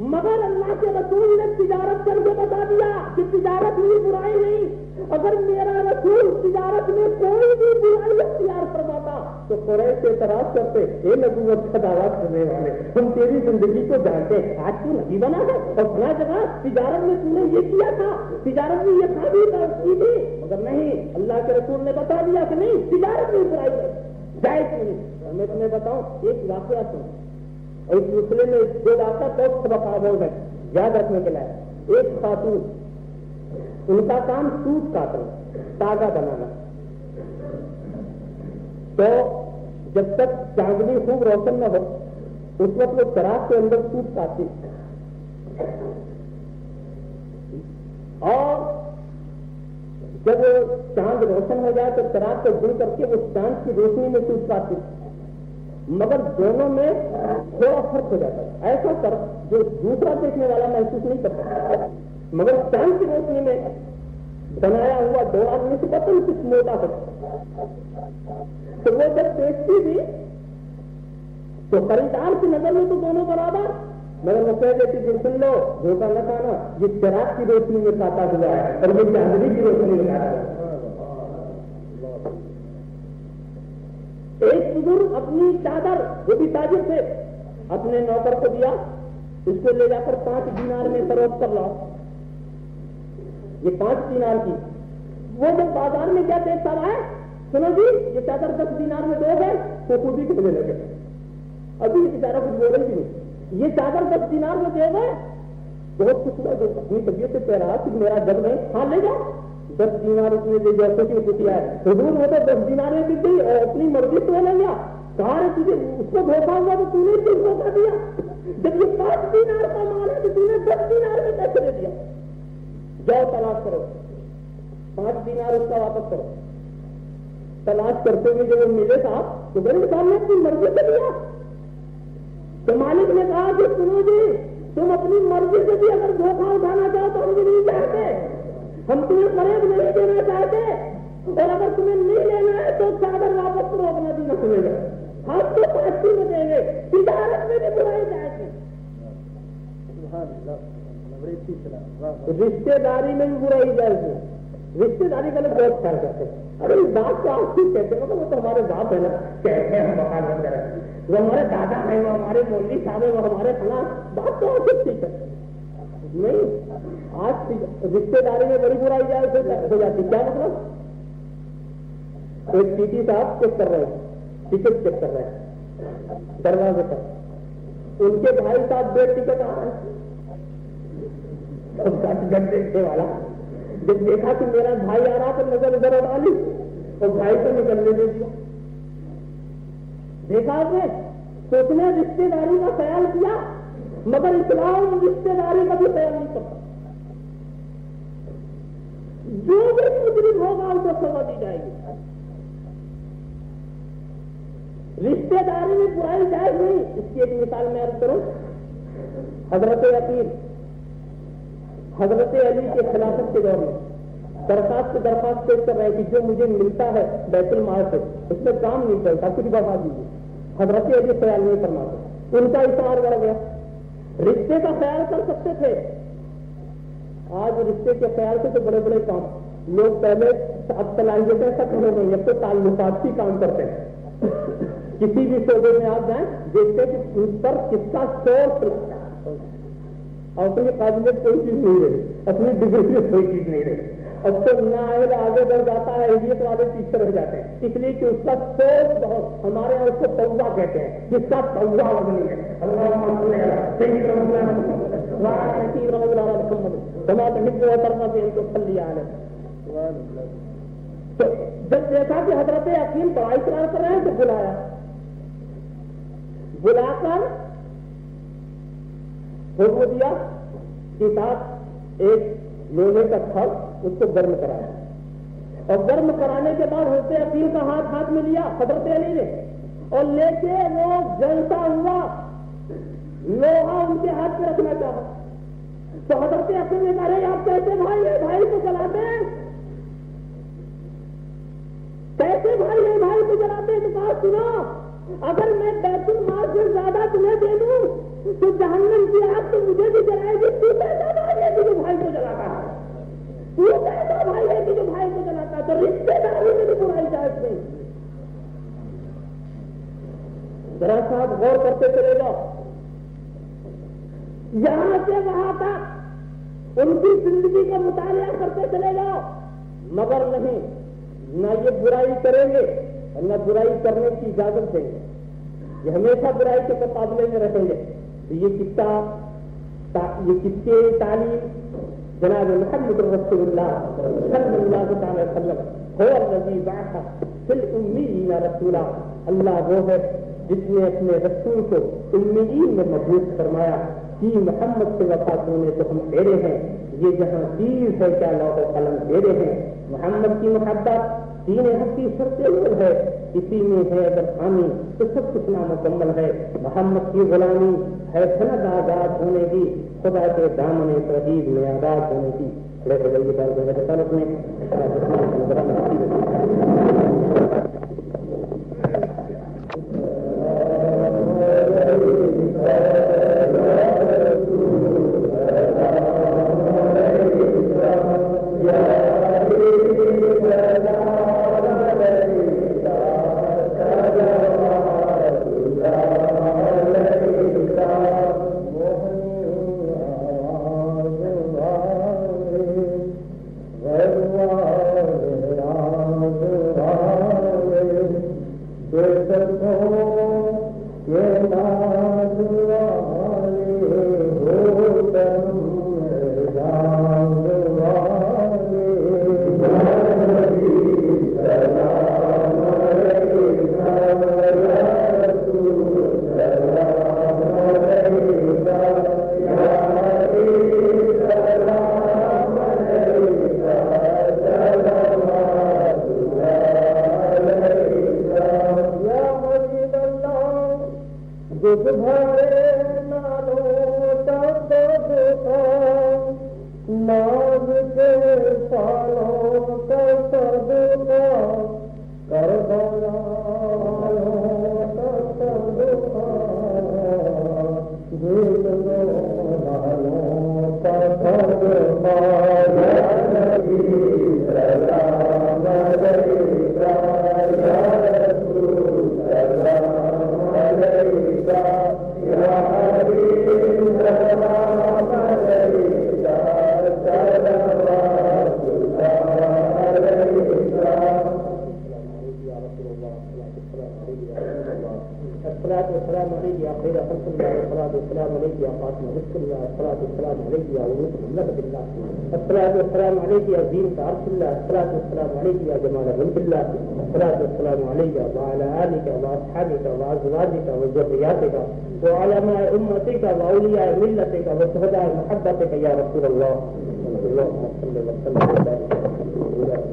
مگر اللہ کے رسول نے تجارت کر کے بتا دیا کہ تجارت میں برائی نہیں۔ اگر میرا رسول تجارت میں کوئی بھی برائی اختیار فرماتا تو قریش سے اعتراض کرتے، اے نبوت کا دعویٰ کرنے والے، ہم تیری زندگی کو جانتے، آج تو نبی بنا ہے اور فلاں جگہ تجارت میں تم نے یہ کیا تھا، تجارت میں یہ کھا بھی کی تھی، مگر نہیں، اللہ کے رسول نے بتا دیا کہ نہیں، تجارت میں برائی ہے، جائز نہیں۔ اور میں تمہیں بتاؤں ایک واقعہ سن، اور اس سلسلے میں 2 واقعہ بہت سبق آموز ہے یاد رکھنے کے لیے۔ ایک خاتون، ان کا کام سوٹ کاٹنا، تاگا بنانا، تو جب تک چاندنی خوب روشن نہ ہو اس وقت وہ چراغ کے اندر سوٹ کاٹتی، اور جب چاند روشن ہو جائے تو چراغ کو دور کر کے وہ چاند کی روشنی میں سوٹ کاٹتی، مگر دونوں میں تھوڑا فرق ہو جاتا ہے۔ ایسا فرق جو دوسرا دیکھنے والا محسوس نہیں کر سکتا، مگر چاند کی روشنی میں بنایا ہوا 2 آدمی سے پتہ کچھ موٹا ہوتا، تو وہ جب دیکھتی تھی تو خریدار کی نظر میں تو دونوں برابر، مگر وہ کہہ دیتی کہ سن لو دھوکہ نہ کھانا، یہ چراغ کی روشنی میں کاٹا ہوا ہے اور یہ چاندنی کی روشنی میں کاٹا ہوا ہے۔ ایک بزرگ اپنی چادر، وہ بھی تاجر تھے، اپنے نوکر کو دیا، اس کو لے جا کر 5 دینار میں فروخت کر لاؤ، یہ 5 دینار کی۔ وہ جب بازار میں کیا دیکھتا ہے، سنو جی یہ چادر 10 دینار میں دو گے تو خود ہی کتنے لگے، ابھی یہ بیچارہ کچھ بولے گی نہیں، یہ چادر 10 دینار میں دے گئے، بہت کچھ ہوا، جو اپنی طبیعت سے کہہ رہا کہ میرا جب میں ہاں لے جاؤ، 10 دینار اس نے لے جا سکے کچھ ہے حضور، وہ تو 10 دینار میں بک گئی اور اپنی مرضی تو لے لیا، کہا رہے تجھے اس کو دھوکا ہوا تو تو نے کس دھوکا دیا، جب یہ 5 دینار کا مال ہے تو تو نے 10 دینار میں کیسے دے دیا، جاؤ تلاش کرو، 5 دینار اس کا واپس کرو۔ تلاش کرتے ہوئے جب وہ ملے صاحب تو بڑے صاحب نے اپنی مرضی سے دیا، تو مالک نے کہا کہ سنو جی تم اپنی مرضی سے بھی اگر دھوکا اٹھانا چاہو تو ہم بھی نہیں چاہتے، ہم تمہیں فریب نہیں دینا چاہتے، اور اگر تمہیں نہیں لینا ہے تو چادر واپس روکنا دینا سنے گا، ہم تو 5 میں دیں گے، تجارت میں بھی برائی جائے گی، رشتے داری میں بھی برائی جائے گی، رشتے داری کا لوگ بہت خیال کرتے ہیں، ارے اس بات کو آپ کیوں کہتے ہیں، مطلب وہ تو ہمارے باپ ہے نا، کہتے ہیں ہم مکان بند کریں، وہ ہمارے دادا ہیں، وہ ہمارے مولوی صاحب ہیں، وہ ہمارے فلاں، بات تو آپ ٹھیک ہے نہیں، آج رشتے داری میں بڑی برائی جائے ہو جاتی، کیا مطلب، ایک ٹی ٹی صاحب چیک کر رہے ہیں، ٹکٹ چیک کر رہے ہیں دروازے پر، ان کے بھائی صاحب 2 ٹکٹ آ رہے ہیں، ٹکٹ دیکھنے والا جب دیکھا کہ میرا بھائی آ رہا تو نظر ادھر اٹھا لی اور بھائی کو نکلنے دے دیا، دیکھا آپ نے، تو اس نے رشتے داری کا خیال کیا، مگر اسلام رشتے داری کا بھی خیال نہیں کرتا، جو بھی مجرم ہوگا ان کو سزا دی جائے گی، رشتے داری میں برائی جائز نہیں۔ اس کی ایک مثال میں عرض کروں، حضرت علی کے خلافت کے دور میں درخواست پیش کر رہے ہیں کہ جو مجھے ملتا ہے بیت المال سے اس میں کام نہیں چلتا، کچھ بتا دیجیے، حضرت علی خیال نہیں فرماتے، ان کا اشار بڑھ گیا، رشتے کا خیال کر سکتے تھے، آج رشتے کے خیال سے تو بڑے بڑے کام لوگ پہلے، اب صلاحیتیں ختم ہو گئی، اب تو تعلقات ہی کام کرتے ہیں، کسی بھی شعبے میں آپ جائیں دیکھتے کہ اس پر کس کا سورس لگتا ہے، اور اپنی قابلیت کوئی چیز نہیں رہی، اپنی ڈگری میں کوئی چیز نہیں رہی، اب تو نیا آگے بڑھ جاتا ہے، اہلیت والے پیچھے رہ جاتے ہیں، اس لیے کہ اس کا سورس بہت، ہمارے یہاں اس کو توا کہتے ہیں، جس کا توا وزنی ہے، تو جب دیکھا کہ حضرت حکیم بڑا اقرار کر رہے ہیں تو بلا کر حکم دیا کے ساتھ ایک لوہے کا تھڑ اس کو گرم کرایا، اور گرم کرانے کے بعد حضرت حکیم کا ہاتھ میں لیا حضرت علی نے، اور لے کے وہ جلتا ہوا لوہا ان کے ہاتھ پہ رکھنا چاہا، تو حضرت حکیم نے کہا آپ کیسے بھائی کو جلاتے ہیں، کیسے بھائی کو جلاتے ہیں، تو کہا سنا اگر میں بیت المال سے زیادہ تمہیں دے دوں تو جہنم کی آگ تو مجھے بھی جلائے گی، تو کیسا بھائی ہے کہ جو بھائی کو جلاتا ہے، تو کیسا بھائی ہے کہ جو بھائی کو جلاتا ہے، تو رشتے داری میں بھی برائی جائز نہیں۔ ذرا صاحب غور کرتے چلے جاؤ، یہاں سے وہاں تک ان کی زندگی کا مطالعہ کرتے چلے جاؤ، مگر نہیں، نہ یہ برائی کریں گے اور نہ برائی کرنے کی اجازت دیں گے، یہ ہمیشہ برائی کے مقابلے میں رہیں گے۔ یہ کس کے تعلیم جناب محمد رسول اللہ صلی اللہ تعالی وسلم هو الذی بعث فی الامیین رسولا، اللہ وہ ہے جس نے اپنے رسول کو امیین میں مبعوث فرمایا، کہ محمد سے وفات ہونے تو ہم تیرے ہیں، یہ جہاں چیز ہے کیا لوح و قلم تیرے ہیں، محمد کی محبت دین حق کی شرط اول ہے، اسی میں ہے اگر حامی تو سب کچھ نامکمل ہے، محمد کی غلامی ہے سند آزاد ہونے کی، خدا کے دامن توحید میں آزاد ہونے کی. بڑے بڑے یہ بات میرے تعلق میں السلام عليك يا زينة عرش الله، الصلاة والسلام عليك يا جمال ملك الله، الصلاة والسلام عليك وعلى آلك وأصحابك وأزواجك وذرياتك وعلى أمتك وأولياء ملتك وشهداء محبتك يا رسول الله. اللهم صل وسلم وبارك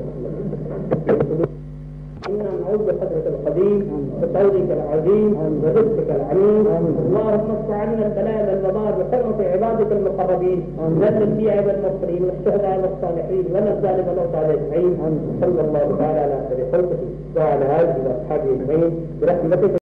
إنا نعوذ بقدرك القديم وطولك العظيم ورزقك العليم. اللهم اصرف عنا البلاء والوباء بحرمة عبادك المقربين من الأنبياء والمرسلين والشهداء والصالحين ومن الظالم والأوصال أجمعين. صلى الله تعالى على خير خلقه وعلى آله وأصحابه أجمعين برحمتك.